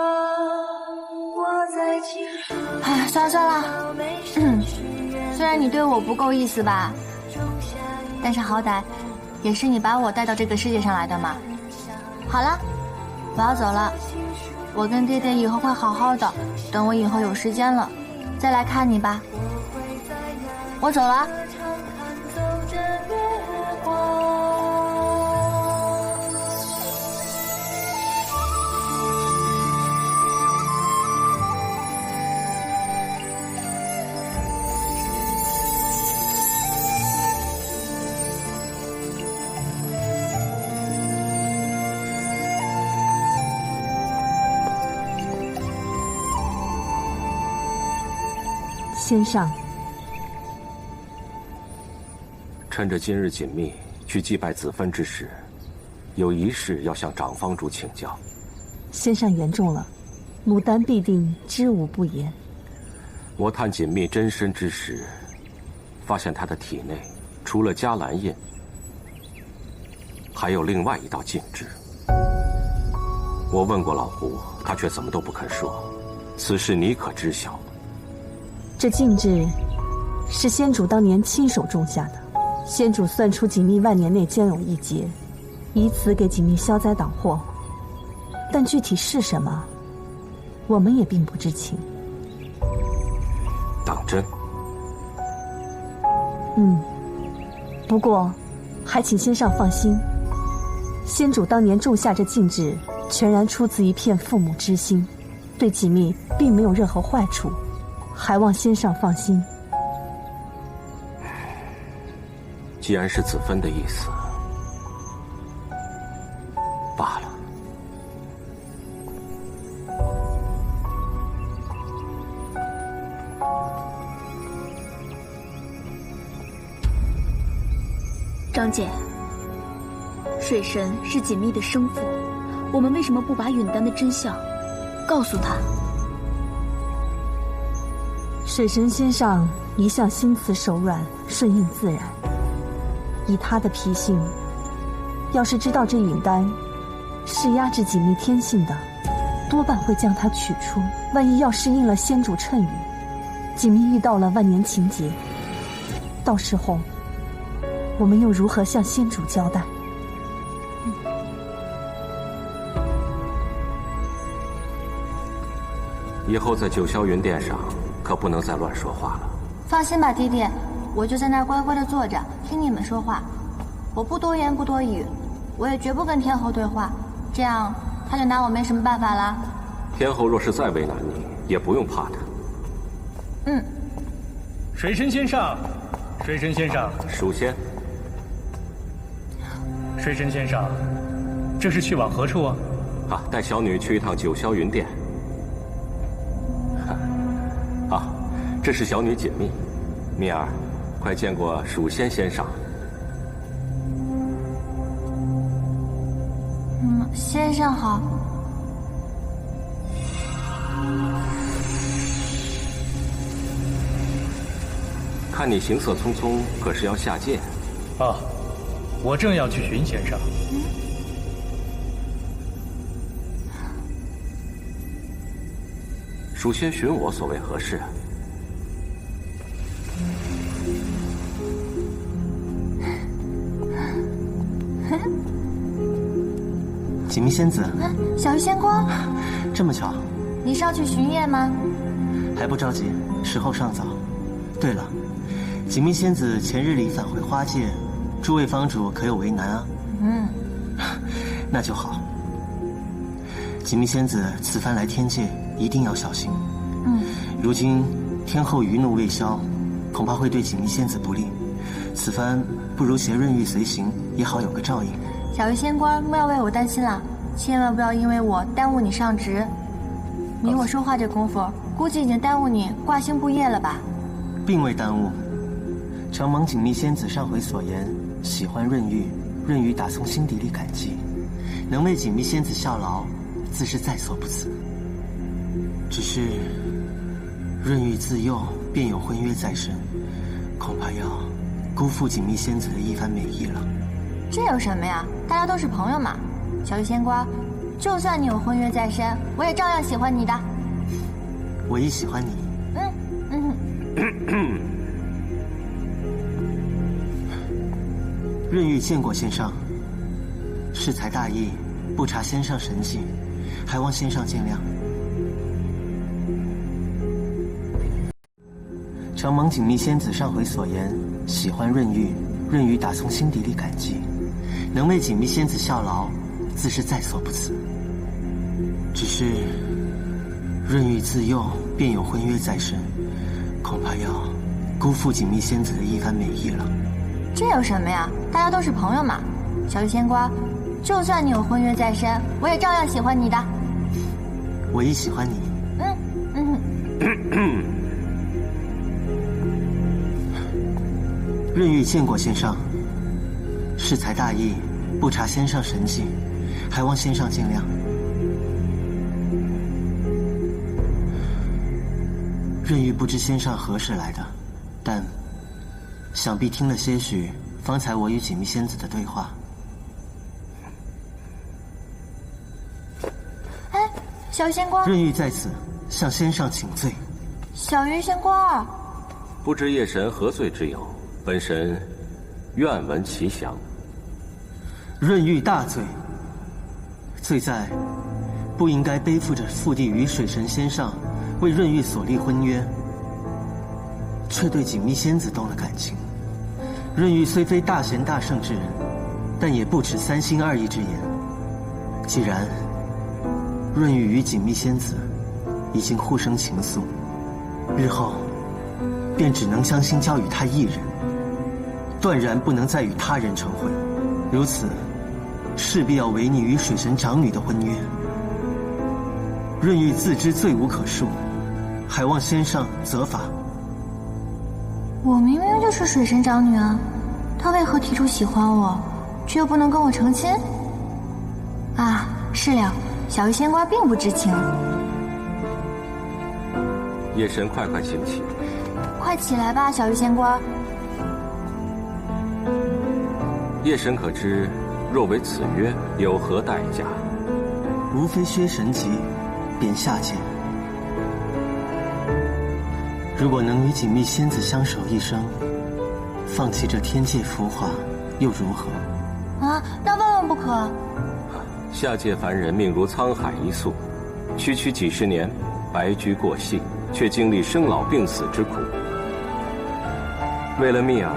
我在情书里算了，虽然你对我不够意思吧，但是好歹也是你把我带到这个世界上来的嘛。好了，我要走了，我跟爹爹以后会好好的，等我以后有时间了再来看你吧。我走了。先上，趁着今日锦觅去祭拜子芬之时，有一事要向长房主请教。先上言重了，牡丹必定知无不言。我探锦觅真身之时，发现她的体内除了迦兰印，还有另外一道禁制。我问过老胡，他却怎么都不肯说。此事你可知晓？这禁制是先主当年亲手种下的，先主算出锦觅万年内将有一劫，以此给锦觅消灾挡祸。但具体是什么，我们也并不知情。当真？不过还请先上放心，先主当年种下这禁制，全然出自一片父母之心，对锦觅并没有任何坏处，还望先上放心。既然是子芬的意思，罢了。张姐，水神是锦觅的生父，我们为什么不把允丹的真相告诉他？水神先上一向心慈手软，顺应自然。以他的脾性，要是知道这允丹是压制锦觅天性的，多半会将它取出。万一要是应了仙主谶语，锦觅遇到了万年情劫，到时候我们又如何向仙主交代？以后在九霄云殿上可不能再乱说话了。放心吧，弟弟，我就在那儿乖乖的坐着，听你们说话。我不多言不多语，我也绝不跟天后对话，这样他就拿我没什么办法了。天后若是再为难你，也不用怕他。嗯。水神先生，水神先生，蜀仙。水神先生，这是去往何处啊？啊，带小女去一趟九霄云殿。啊，这是小女锦觅，蜜儿，快见过蜀仙先生。先生好。看你行色匆匆，可是要下界？啊，我正要去寻先生。蜀仙寻我所为何事？锦觅仙子，小鱼仙光，这么巧，你是要去巡夜吗？还不着急，时候尚早。对了，锦觅仙子前日里返回花界，诸位方主可有为难啊？那就好。锦觅仙子此番来天界，一定要小心。如今天后余怒未消，恐怕会对锦觅仙子不利。此番不如携润玉随行，也好有个照应。小鱼仙官，莫要为我担心了，千万不要因为我耽误你上职。你我说话这功夫，估计已经耽误你挂星布业了吧？并未耽误。承蒙锦觅仙子上回所言，喜欢润玉，润玉打从心底里感激，能为锦觅仙子效劳，自是在所不辞。只是润玉自幼便有婚约在身，恐怕要辜负锦觅仙子的一番美意了。这有什么呀？大家都是朋友嘛。小鱼仙官，就算你有婚约在身，我也照样喜欢你的。我亦喜欢你。润玉见过先上，适才大意，不察先上神迹，还望先上见谅。承蒙锦觅仙子上回所言，喜欢润玉，润玉打从心底里感激，能为锦觅仙子效劳，自是在所不辞。只是润玉自幼便有婚约在身，恐怕要辜负锦觅仙子的一番美意了。这有什么呀？大家都是朋友嘛。小鱼仙官，就算你有婚约在身，我也照样喜欢你的。我亦喜欢你。润玉见过先上，适才大意，不察先上神迹，还望先上见谅。润玉不知先上何时来的，但想必听了些许方才我与锦觅仙子的对话。哎，小鱼仙官，润玉在此向先上请罪。小鱼仙官，不知夜神何罪之有？本神愿闻其详。润玉大罪，罪在不应该背负着父帝与水神仙上为润玉所立婚约，却对锦觅仙子动了感情。润玉虽非大贤大圣之人，但也不持三心二意之言。既然润玉与锦觅仙子已经互生情愫，日后便只能将心交与他一人，断然不能再与他人成婚。如此，势必要违逆与水神长女的婚约。润玉自知罪无可恕，还望先上责罚。我明明就是水神长女啊，她为何提出喜欢我，却又不能跟我成亲？啊，是了，小鱼仙官并不知情。夜神，快快请起。快起来吧，小鱼仙官。夜神可知，若违此约，有何代价？无非削神级，便下界。如果能与锦觅仙子相守一生，放弃这天界浮华，又如何？啊，那万万不可！下界凡人命如沧海一粟，区区几十年，白驹过隙，却经历生老病死之苦。为了蜜儿，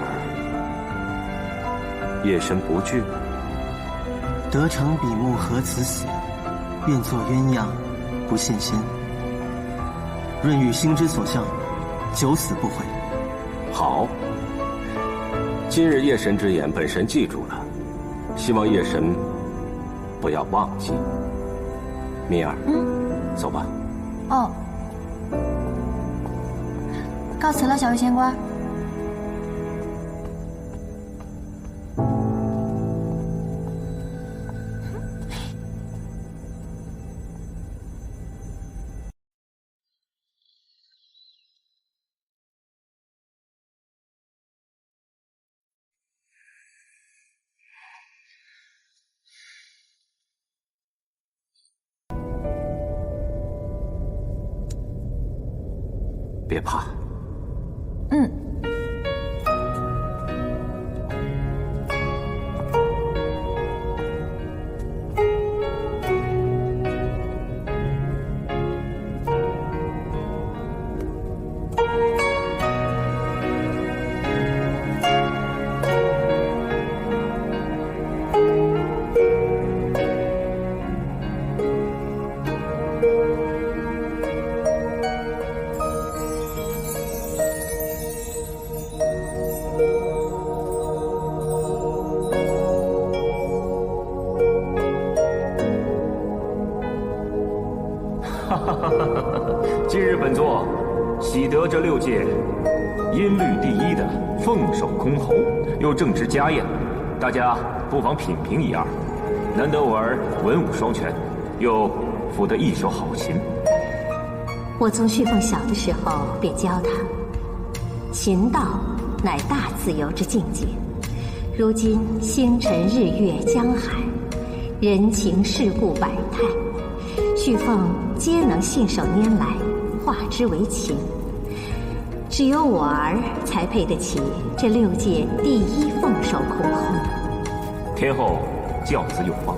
夜神不惧。得成比目何辞死，愿做鸳鸯不羡仙。润玉心之所向，九死不悔。好，今日夜神之言，本神记住了，希望夜神不要忘记。蜜儿，走吧。哦，告辞了，小鱼仙官。别怕。今日本座喜得这6届音律第1的凤首箜篌，又正值家宴，大家不妨品评一二。难得我儿文武双全，又抚得一手好琴。我从旭凤小的时候便教他，琴道乃大自由之境界。如今星辰日月江海，人情世故百态，旭凤皆能信手拈来，化之为琴。只有我儿才配得起这6届第1凤首箜篌。天后教子有方。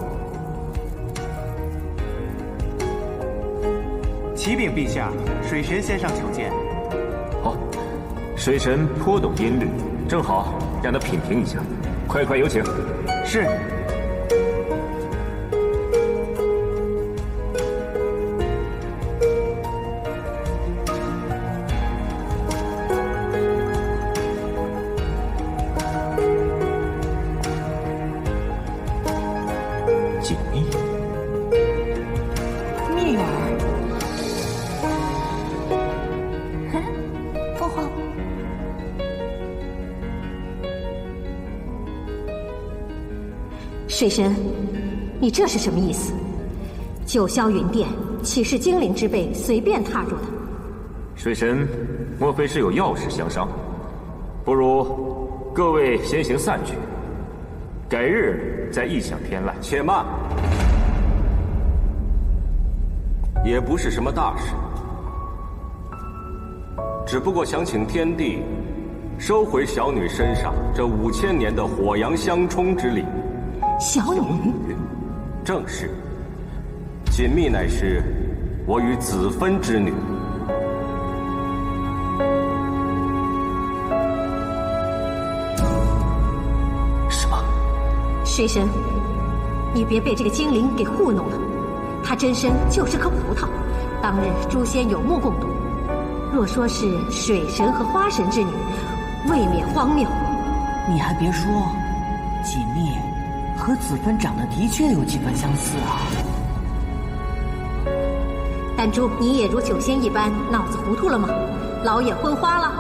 启禀陛下，水神先生求见。好，水神颇懂音律，正好让他品评一下。快快有请。是。锦觅，蜜儿，凤凰。水神，你这是什么意思？九霄云殿岂是精灵之辈随便踏入的？水神，莫非是有要事相商？不如各位先行散去，改日再异想天籁。且慢，也不是什么大事，只不过想请天帝收回小女身上这5000年的火阳相冲之力。小女？正是。锦觅乃是我与子芬之女。什么？水神，你别被这个精灵给糊弄了。她真身就是颗葡萄，当日诸仙有目共睹。若说是水神和花神之女，未免荒谬。你还别说，锦觅和子芬长得的确有几分相似啊。丹珠，你也如九仙一般脑子糊涂了吗？老眼昏花了？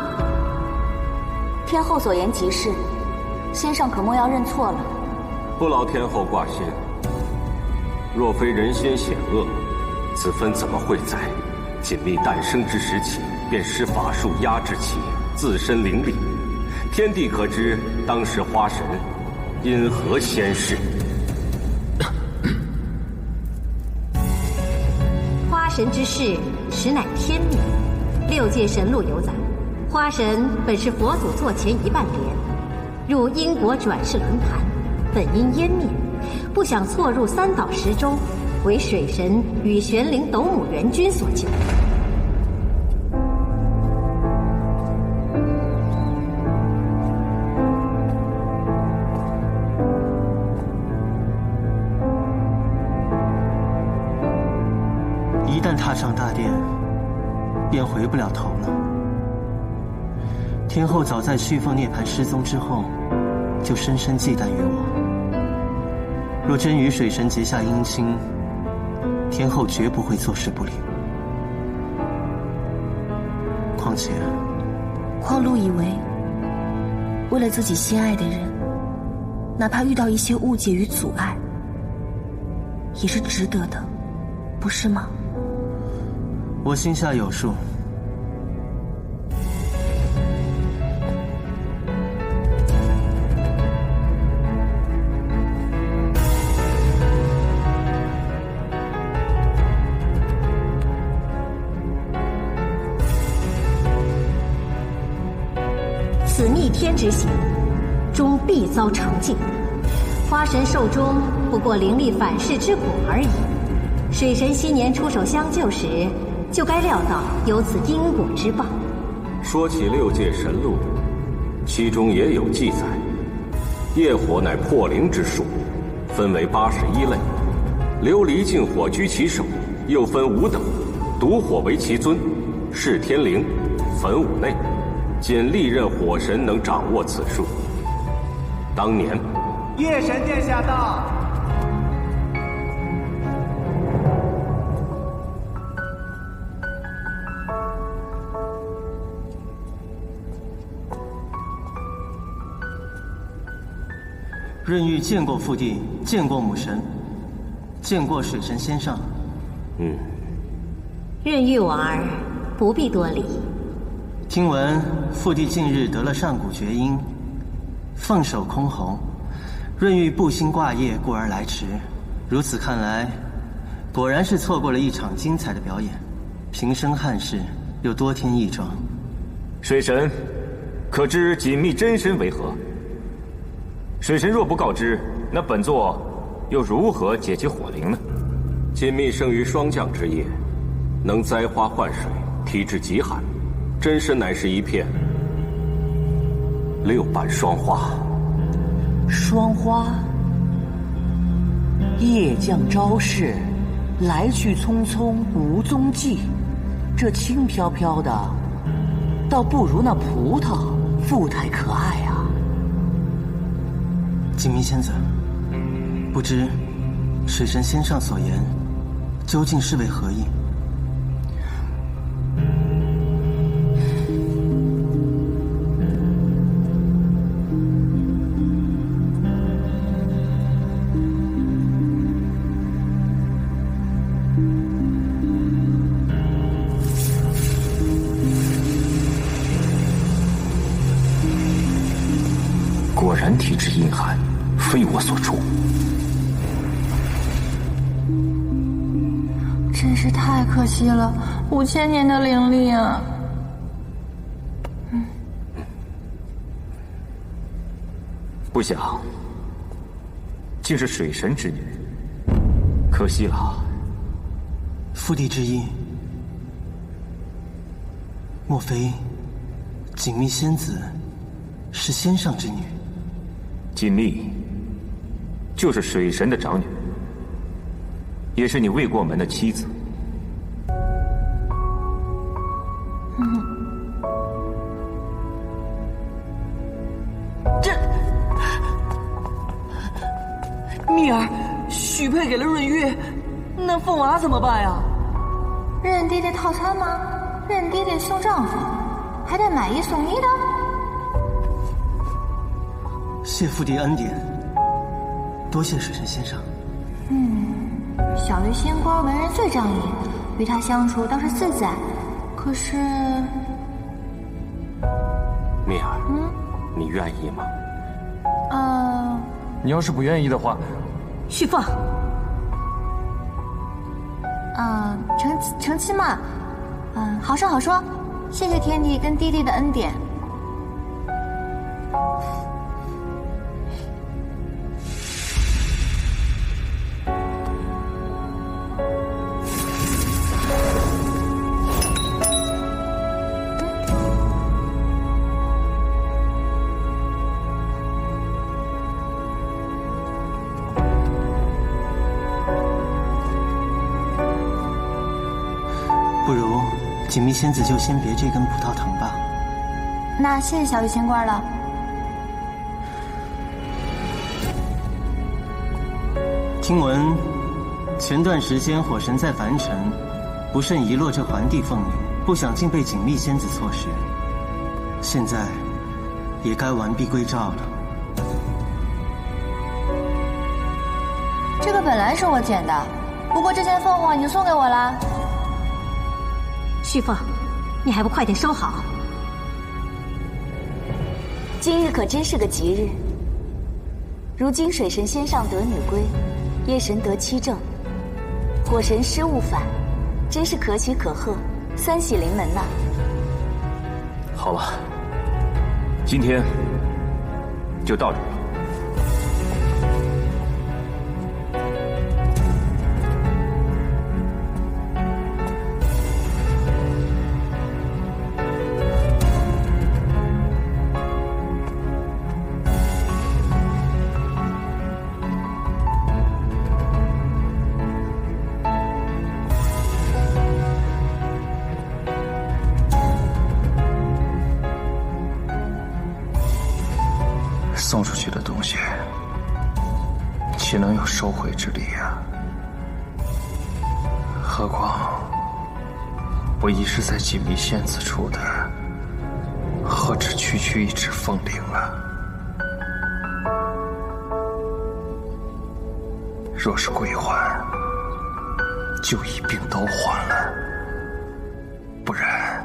天后所言极是，先生可莫要认错了。不劳天后挂心，若非人心险恶，子芬怎么会在锦觅诞生之时起便施法术压制其自身灵力？天帝可知当时花神因何仙事？花神之事，实乃天命。6界神录有载，花神本是佛祖座前1万年，入因果转世轮盘，本因湮灭，不想错入3岛10洲，为水神与玄灵斗母元君所救。一旦踏上大殿，便回不了头了。天后早在旭凤涅槃失踪之后，就深深忌惮于我。若真与水神结下姻亲，天后绝不会坐视不理。况且，匡禄以为，为了自己心爱的人，哪怕遇到一些误解与阻碍，也是值得的，不是吗？我心下有数。此逆天之行，终必遭惩戒。花神寿终不过灵力反噬之果而已。水神昔年出手相救时，就该料到有此因果之报。说起6界神录，其中也有记载，业火乃破灵之术，分为81类，琉璃净火居其首，又分5等，毒火为其尊，是天灵，焚武内，仅历任火神能掌握此术。当年，夜神殿下到。润玉见过父帝，见过母神，见过水神先上。润玉婉儿，不必多礼。听闻父帝近日得了上古绝音，凤首箜篌，润玉不兴挂业，故而来迟。如此看来，果然是错过了一场精彩的表演。平生汉事，又多添一桩。水神，可知锦觅真身为何？水神若不告知，那本座又如何解其火灵呢？锦觅生于霜降之夜，能栽花换水，体质极寒，真身乃是一片6瓣霜花。霜花，夜降昭示，来去匆匆无踪迹。这轻飘飘的，倒不如那葡萄富态可爱啊。锦觅仙子，不知水神先上所言，究竟是为何意？果然体质阴寒，非我所出。真是太可惜了，5000年的灵力啊！不想，竟是水神之女，可惜了。父帝之意，莫非锦觅仙子是先上之女？锦觅就是水神的长女，也是你未过门的妻子。蜜儿许配给了润玉，那凤娃怎么办呀？认爹爹套餐吗？认爹爹送丈夫，还得买一送一的？谢父帝恩典，多谢水神先生。小玉仙官为人最仗义，与他相处倒是自在。可是，蜜儿，你愿意吗？你要是不愿意的话，旭凤，成亲嘛，好说好说，谢谢天帝跟爹爹的恩典。不如锦觅仙子就先别这根葡萄藤吧。那谢谢小玉仙官了。听闻前段时间火神在凡尘不慎遗落这环帝凤翎，不想竟被锦觅仙子错失，现在也该完璧归赵了。这个本来是我捡的，不过这件凤凰已经送给我了。旭凤，你还不快点收好！今日可真是个吉日。如今水神仙上得女归，夜神得妻正，火神失误返，真是可喜可贺，三喜临门呐！好了，今天就到这里。送出去的东西，岂能有收回之理呀？何况我已是在锦觅仙子处的，何止区区一只凤翎啊！若是归还，就一并都还了，不然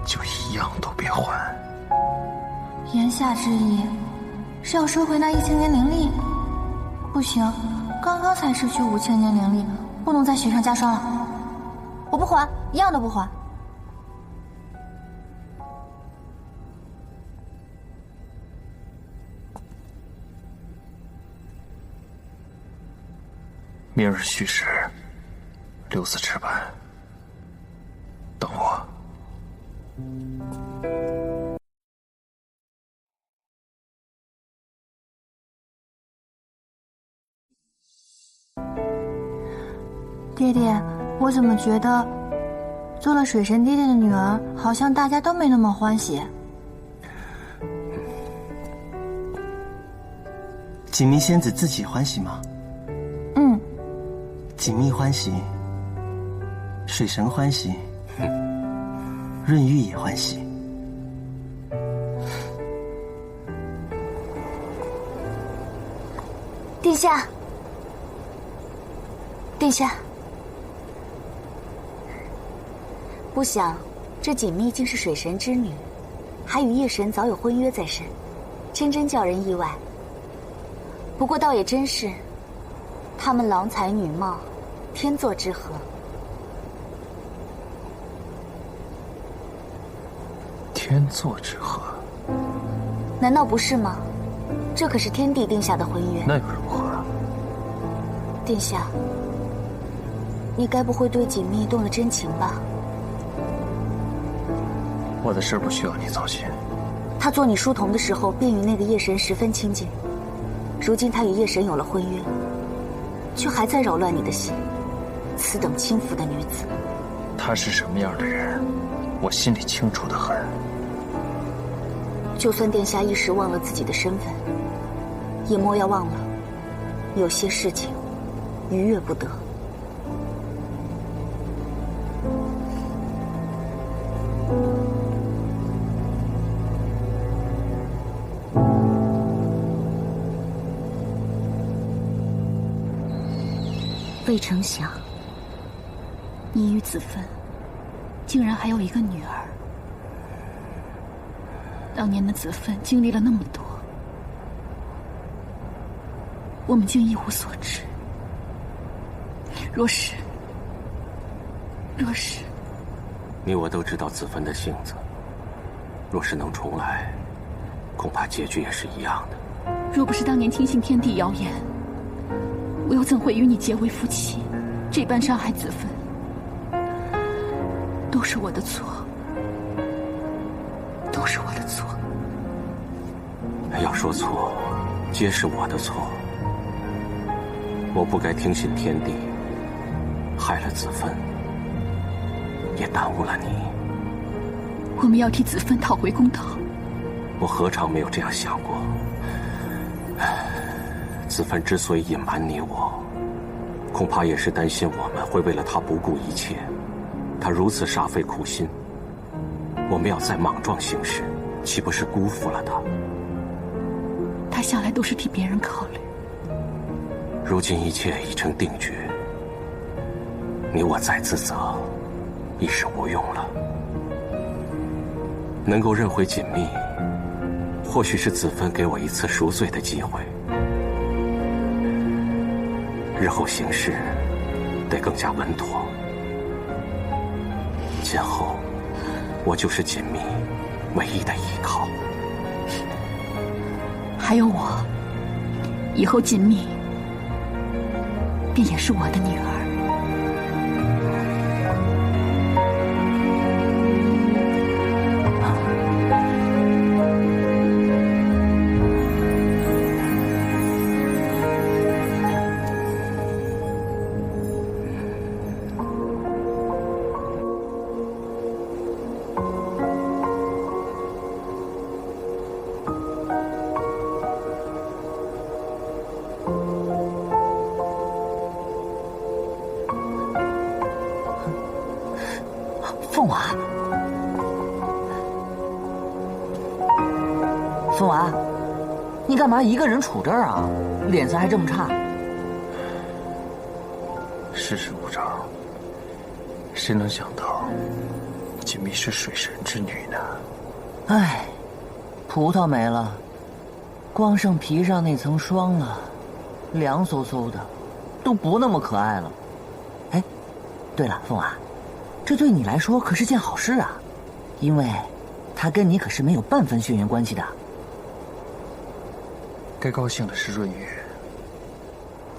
就一样都别还。言下之意是要收回那1000年灵力？不行，刚刚才失去5000年灵力，不能再雪上加霜了。我不还，一样都不还。明日戌时，留此池畔，等我。爹爹，我怎么觉得做了水神爹爹的女儿，好像大家都没那么欢喜？锦觅仙子自己欢喜吗？嗯。锦觅欢喜，水神欢喜，润玉也欢喜。殿下，殿下。不想，这锦觅竟是水神之女，还与夜神早有婚约在身，真叫人意外。不过倒也真是，他们郎才女貌，天作之合。天作之合？难道不是吗？这可是天帝定下的婚约。那又如何？殿下，你该不会对锦觅动了真情吧？我的事不需要你操心。他做你书童的时候，便与那个夜神十分亲近。如今他与夜神有了婚约，却还在扰乱你的心。此等轻浮的女子，她是什么样的人，我心里清楚得很。就算殿下一时忘了自己的身份，也莫要忘了，有些事情逾越不得。未曾想，你与子芬竟然还有一个女儿。当年的子芬经历了那么多，我们竟一无所知。若是若是你我都知道子芬的性子，若是能重来，恐怕结局也是一样的。若不是当年听信天地谣言，我又怎会与你结为夫妻，这般伤害子芬？都是我的错，都是我的错。要说错，皆是我的错。我不该听信天地，害了子芬，也耽误了你。我们要替子芬讨回公道。我何尝没有这样想过？子芬之所以隐瞒你我，恐怕也是担心我们会为了她不顾一切。她如此煞费苦心，我们要再莽撞行事，岂不是辜负了她？她向来都是替别人考虑。如今一切已成定局，你我再自责，已是无用了。能够认回锦觅，或许是子芬给我一次赎罪的机会。日后行事得更加稳妥。今后我就是锦觅唯一的依靠。还有我，以后锦觅便也是我的女儿。凤娃，凤娃，你干嘛一个人杵这儿啊？脸色还这么差。世事无常，谁能想到锦觅是水神之女呢？唉，葡萄没了，光剩皮上那层霜了，凉飕飕的，都不那么可爱了。哎，对了，凤娃，这对你来说可是件好事啊，因为他跟你可是没有半分血缘关系的。该高兴的是润玉，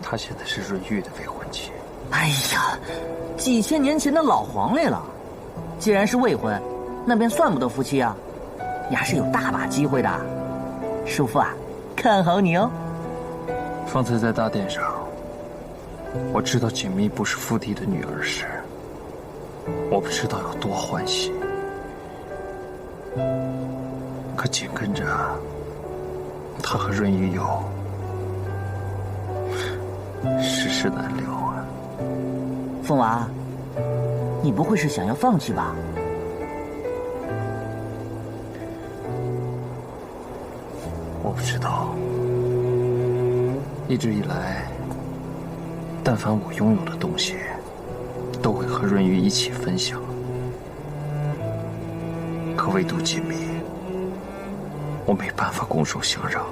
她现在是润玉的未婚妻。哎呀，几千年前的老黄历了，既然是未婚，那便算不得夫妻啊，你还是有大把机会的。叔父啊，看好你哦。方才在大殿上，我知道锦觅不是父帝的女儿时，我不知道有多欢喜。可紧跟着，他和润玉又世事难料啊。凤娃，你不会是想要放弃吧？我不知道，一直以来，但凡我拥有的东西，都会和润玉一起分享。可唯独锦觅，我没办法拱手相让。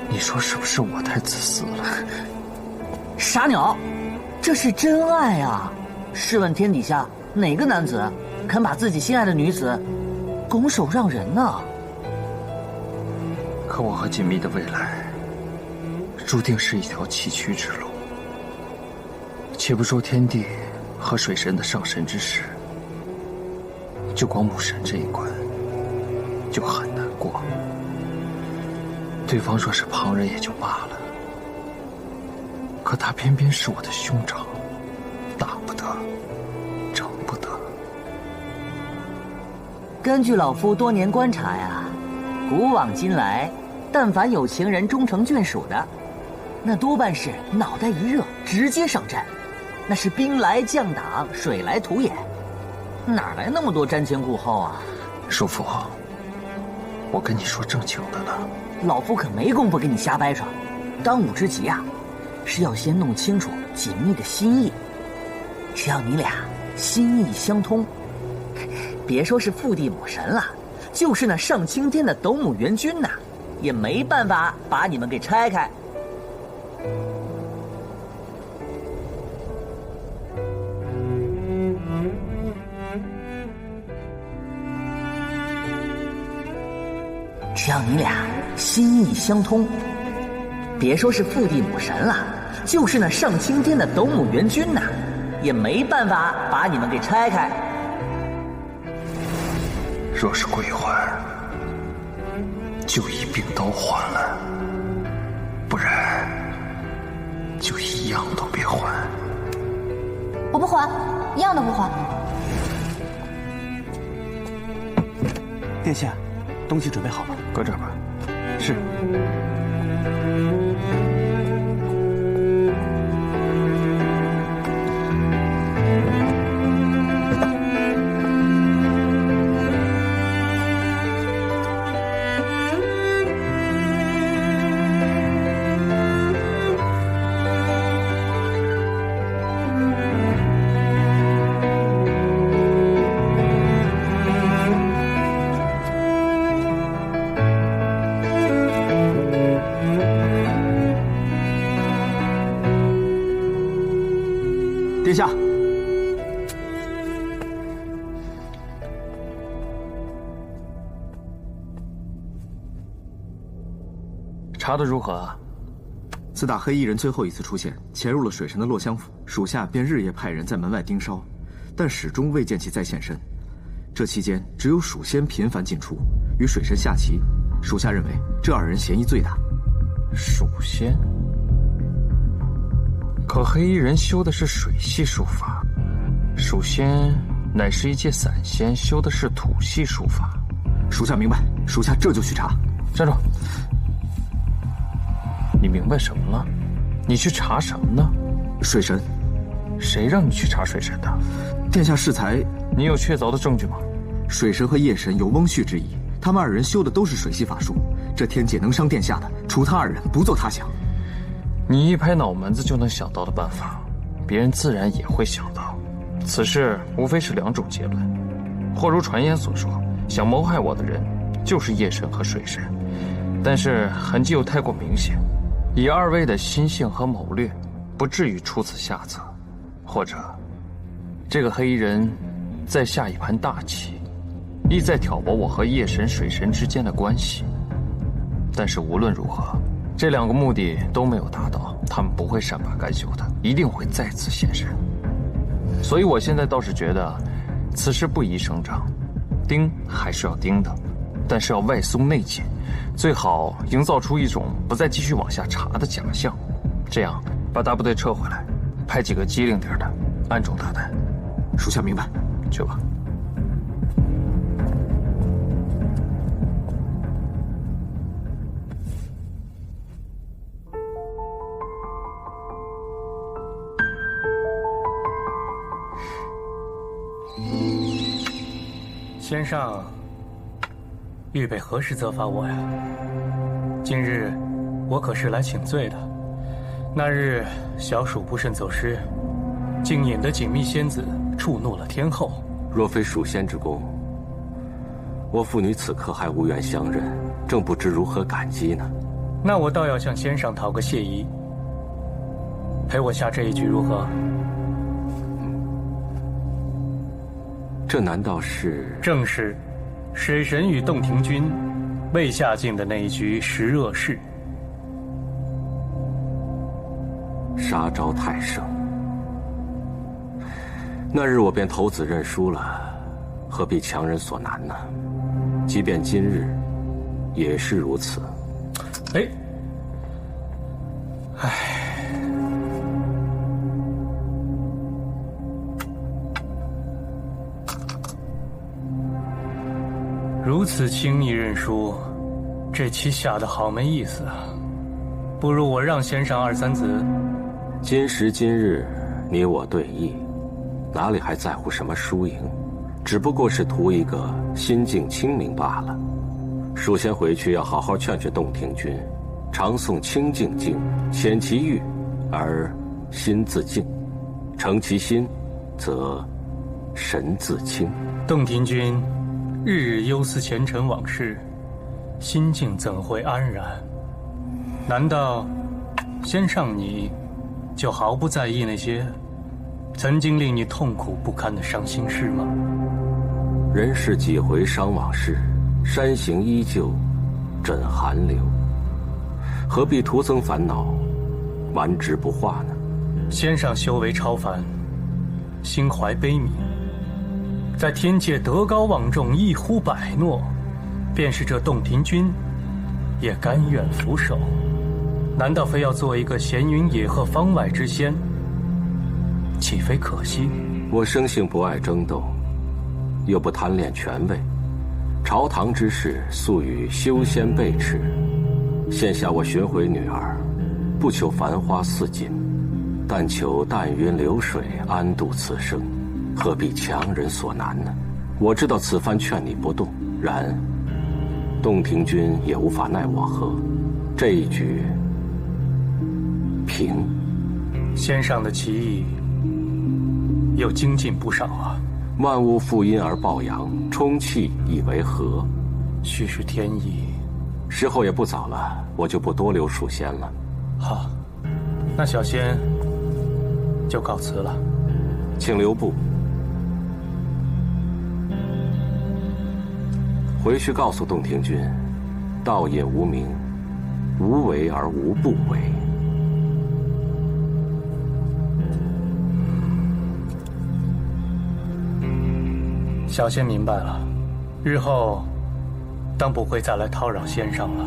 你说是不是我太自私了？傻鸟，这是真爱啊！试问天底下哪个男子肯把自己心爱的女子拱手让人呢？可我和锦觅的未来，注定是一条崎岖之路。且不说天地和水神的上神之事，就光母神这一关，就很难过。对方若是旁人也就罢了，可他偏偏是我的兄长，大不得，成不得。根据老夫多年观察呀，古往今来，但凡有情人终成眷属的，那多半是脑袋一热直接上阵，那是兵来将挡，水来土掩，哪来那么多瞻前顾后啊？叔父，我跟你说正经的呢，老夫可没工夫跟你瞎掰扯。当务之急啊，是要先弄清楚锦觅的心意。只要你俩心意相通，别说是父地母神了，就是那上青天的斗母元君呐，也没办法把你们给拆开。只要你俩心意相通，别说是父地母神了，就是那上青天的斗母元君呐，也没办法把你们给拆开。若是归还，就一并都还了，不然就一样都别还。我不还，一样都不还。殿下，东西准备好了，搁这儿吧。是。殿下，查得如何啊？自打黑衣人最后一次出现，潜入了水神的落香府，属下便日夜派人在门外盯梢，但始终未见其再现身。这期间，只有蜀仙频繁进出，与水神下棋。属下认为这二人嫌疑最大。蜀仙？可黑衣人修的是水系术法，蜀仙乃是一介散仙，修的是土系术法。属下明白，属下这就去查。站住！你明白什么了？你去查什么呢？水神。谁让你去查水神的？殿下适才。你有确凿的证据吗？水神和夜神有翁婿之谊，他们二人修的都是水系法术。这天界能伤殿下的，除他二人不做他想。你一拍脑门子就能想到的办法，别人自然也会想到。此事无非是两种结论，或如传言所说，想谋害我的人就是夜神和水神，但是痕迹又太过明显，以二位的心性和谋略，不至于出此下策。或者，这个黑衣人在下一盘大棋，意在挑拨我和夜神、水神之间的关系。但是无论如何，这两个目的都没有达到，他们不会善罢甘休的，一定会再次现身。所以我现在倒是觉得，此事不宜声张，盯还是要盯的，但是要外松内紧，最好营造出一种不再继续往下查的假象，这样把大部队撤回来，派几个机灵点的暗中打探。属下明白，去吧。先生，预备何时责罚我呀？今日我可是来请罪的。那日小鼠不慎走失，竟引得锦觅仙子触怒了天后。若非蜀仙之功，我父女此刻还无缘相认，正不知如何感激呢。那我倒要向先生讨个谢意，陪我下这一局如何？这难道是？正是，水神与洞庭君未下境的那一局食热式。杀招太盛，那日我便投子认输了，何必强人所难呢？即便今日，也是如此。如此轻易认输，这棋下得好没意思啊！不如我让先生二三子。今时今日，你我对弈，哪里还在乎什么输赢？只不过是图一个心境清明罢了。蜀仙回去要好好劝劝洞庭君，常诵清净经，显其欲，而心自静；诚其心，则神自清。洞庭君日日忧思前尘往事，心境怎会安然？难道先上你就毫不在意那些曾经令你痛苦不堪的伤心事吗？人世几回伤往事，山行依旧，枕寒流，何必徒增烦恼，顽执不化呢？先生修为超凡，心怀悲悯，在天界德高望重，一呼百诺，便是这洞庭君也甘愿俯首。难道非要做一个闲云野鹤方外之仙，岂非可惜？我生性不爱争斗，又不贪恋权位，朝堂之事素与修仙背驰。现下我寻回女儿，不求繁花似锦，但求淡云流水，安度此生，何必强人所难呢？我知道此番劝你不动，然洞庭君也无法奈我何。这一局平。先上的棋艺又精进不少啊。万物负阴而抱阳，充气以为和，须是天意。时候也不早了，我就不多留蜀仙了。好，那小仙就告辞了。请留步。回去告诉洞庭君，道也无名，无为而无不为。小仙明白了，日后当不会再来叨扰仙上了。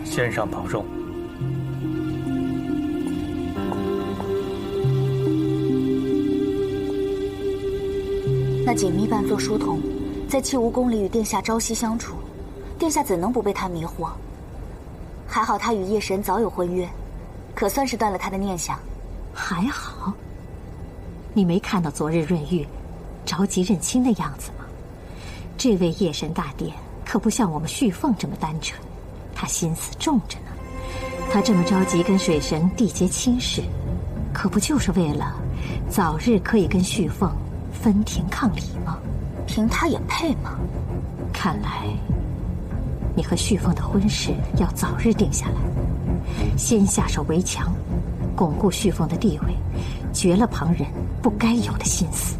仙上保重。那锦觅扮作书童，在弃无宫里与殿下朝夕相处，殿下怎能不被他迷惑？还好他与夜神早有婚约，可算是断了他的念想。还好，你没看到昨日润玉着急认亲的样子吗？这位夜神大殿可不像我们旭凤这么单纯，他心思重着呢。他这么着急跟水神缔结亲事，可不就是为了早日可以跟旭凤分庭抗礼吗？凭他也配吗？看来你和旭凤的婚事要早日定下来，先下手为强，巩固旭凤的地位，绝了旁人不该有的心思。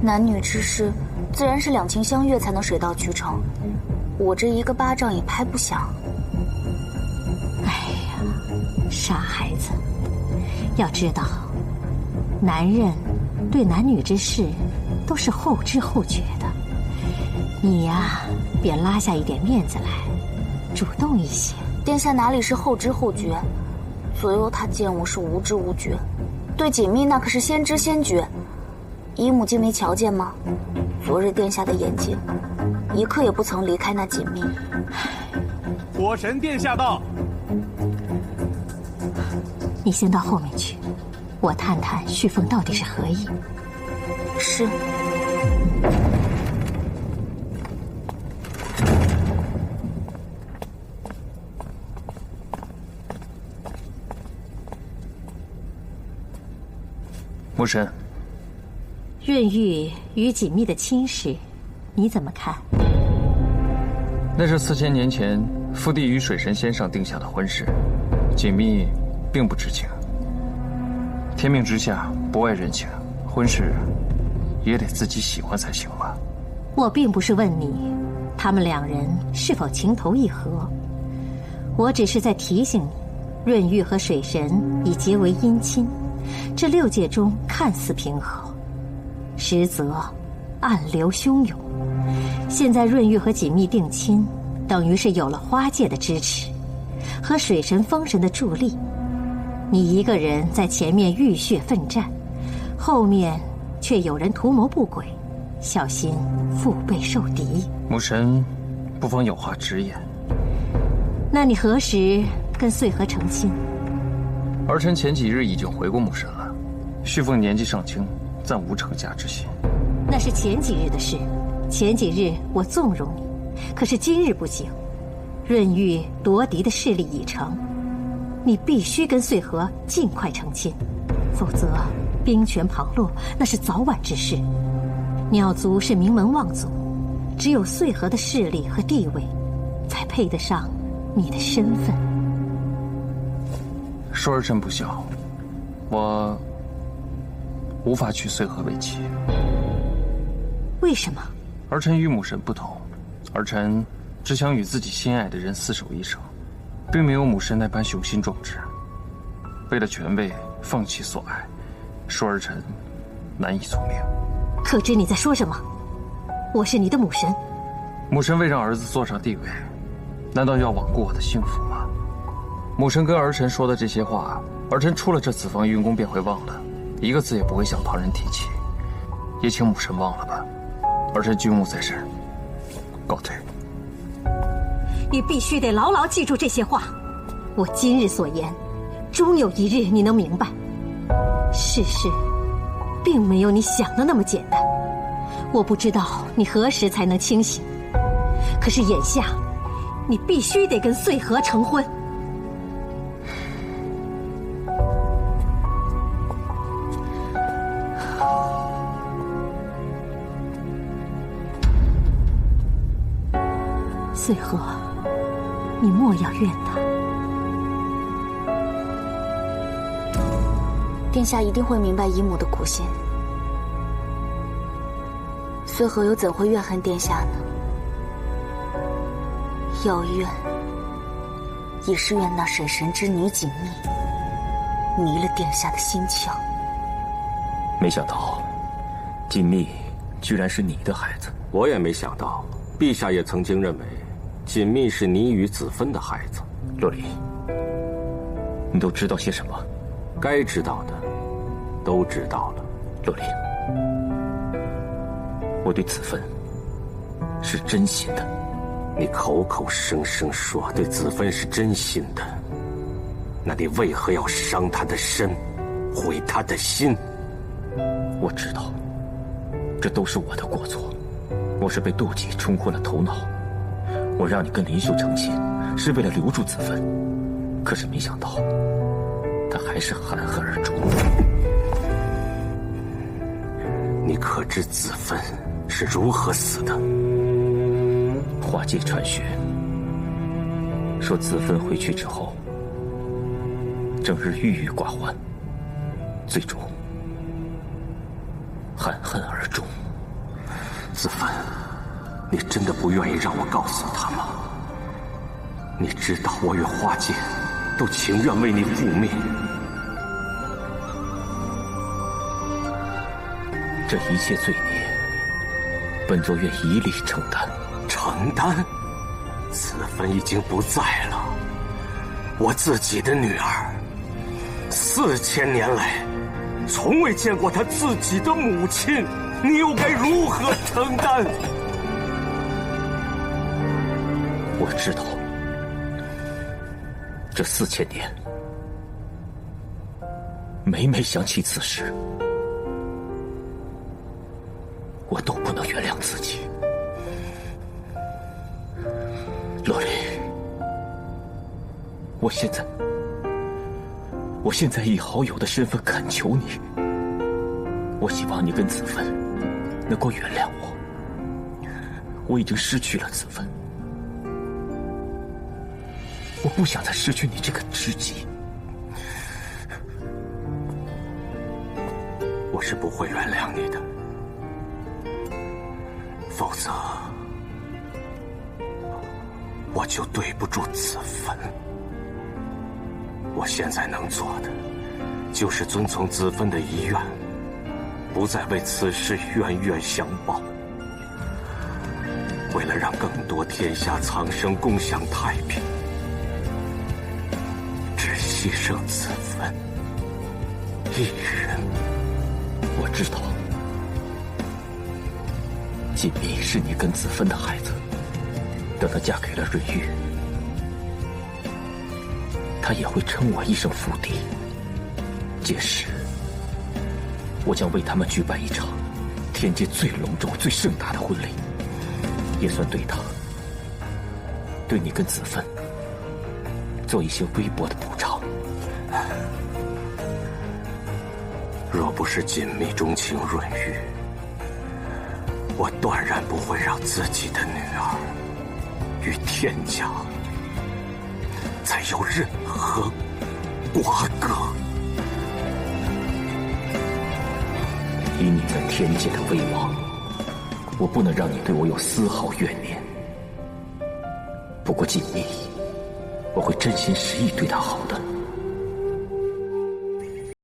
男女之事，自然是两情相悦才能水到渠成。我这一个巴掌也拍不响。哎呀，傻孩子，要知道，男人对男女之事都是后知后觉的。你呀，便拉下一点面子来，主动一些。殿下哪里是后知后觉？左右他见我是无知无觉，对锦觅那可是先知先觉。姨母竟没瞧见吗？昨日殿下的眼睛，一刻也不曾离开那锦觅。火神殿下到。你先到后面去，我探探旭凤到底是何意。是。母神，润玉与锦觅的亲事，你怎么看？那是4000年前父帝与水神先生定下的婚事，锦觅并不知情。天命之下，不外人情，婚事也得自己喜欢才行吧？我并不是问你，他们两人是否情投意合，我只是在提醒你，润玉和水神已结为姻亲。这6界中看似平和，实则暗流汹涌。现在润玉和锦觅定亲，等于是有了花界的支持，和水神、风神的助力。你一个人在前面浴血奋战，后面却有人图谋不轨，小心腹背受敌。母神不妨有话直言。那你何时跟穗禾成亲？儿臣前几日已经回过母神了。旭凤年纪尚轻，暂无成家之心。那是前几日的事，前几日我纵容你，可是今日不行。润玉夺嫡的势力已成，你必须跟穗禾尽快成亲，否则兵权旁落，那是早晚之事。鸟族是名门望族，只有穗禾的势力和地位，才配得上你的身份。说儿臣不孝，我无法娶穗禾为妻。为什么？儿臣与母神不同，儿臣只想与自己心爱的人厮守一生，并没有母神那般雄心壮志。为了权位，放弃所爱，说儿臣难以从命。可知你在说什么？我是你的母神。母神为让儿子坐上帝位，难道要罔顾我的幸福吗？母神跟儿臣说的这些话，儿臣出了这子房云宫便会忘了，一个字也不会向旁人提起。也请母神忘了吧，儿臣军务在身，告退。你必须得牢牢记住这些话。我今日所言，终有一日你能明白，世事并没有你想的那么简单。我不知道你何时才能清醒，可是眼下，你必须得跟穗禾成婚。穗禾，你莫要怨他。殿下一定会明白姨母的苦心。穗禾又怎会怨恨殿下呢？要怨，也是怨那水神之女锦觅迷了殿下的心窍。没想到，锦觅居然是你的孩子。我也没想到，陛下也曾经认为锦觅是你与子芬的孩子。洛离，你都知道些什么？该知道的都知道了。洛离，我对子芬是真心的。你口口声声说对子芬是真心的，那你为何要伤她的身，毁她的心？我知道，这都是我的过错。我是被妒忌冲昏了头脑。我让你跟林秀成亲，是为了留住子芬，可是没想到，他还是含恨而终。你可知子芬是如何死的？花界传讯说，子芬回去之后，整日郁郁寡欢，最终含恨而终。子芬，你真的不愿意让我告诉他吗？你知道我与花界都情愿为你覆灭。这一切罪孽，本座愿一力承担。承担？子芬已经不在了，我自己的女儿，4000年来从未见过她自己的母亲，你又该如何承担？我知道，这4000年，每每想起此事，我都不能原谅自己。洛离，我现在以好友的身份恳求你，我希望你跟子芬能够原谅我。我已经失去了子芬，我不想再失去你这个知己。我是不会原谅你的，否则我就对不住子芬。我现在能做的，就是遵从子芬的遗愿，不再为此事冤冤相报。为了让更多天下苍生共享太平，只牺牲子芬一人。我知道，锦觅是你跟子芬的孩子。等她嫁给了瑞玉，她也会称我一声父弟。届时，我将为他们举办一场天界最隆重、最盛大的婚礼，也算对她、对你跟子芬做一些微薄的补偿。若不是锦觅钟情瑞玉，我断然不会让自己的女儿与天家再有任何瓜葛。以你在天界的威望，我不能让你对我有丝毫怨念。不过锦觅，我会真心实意对他好的。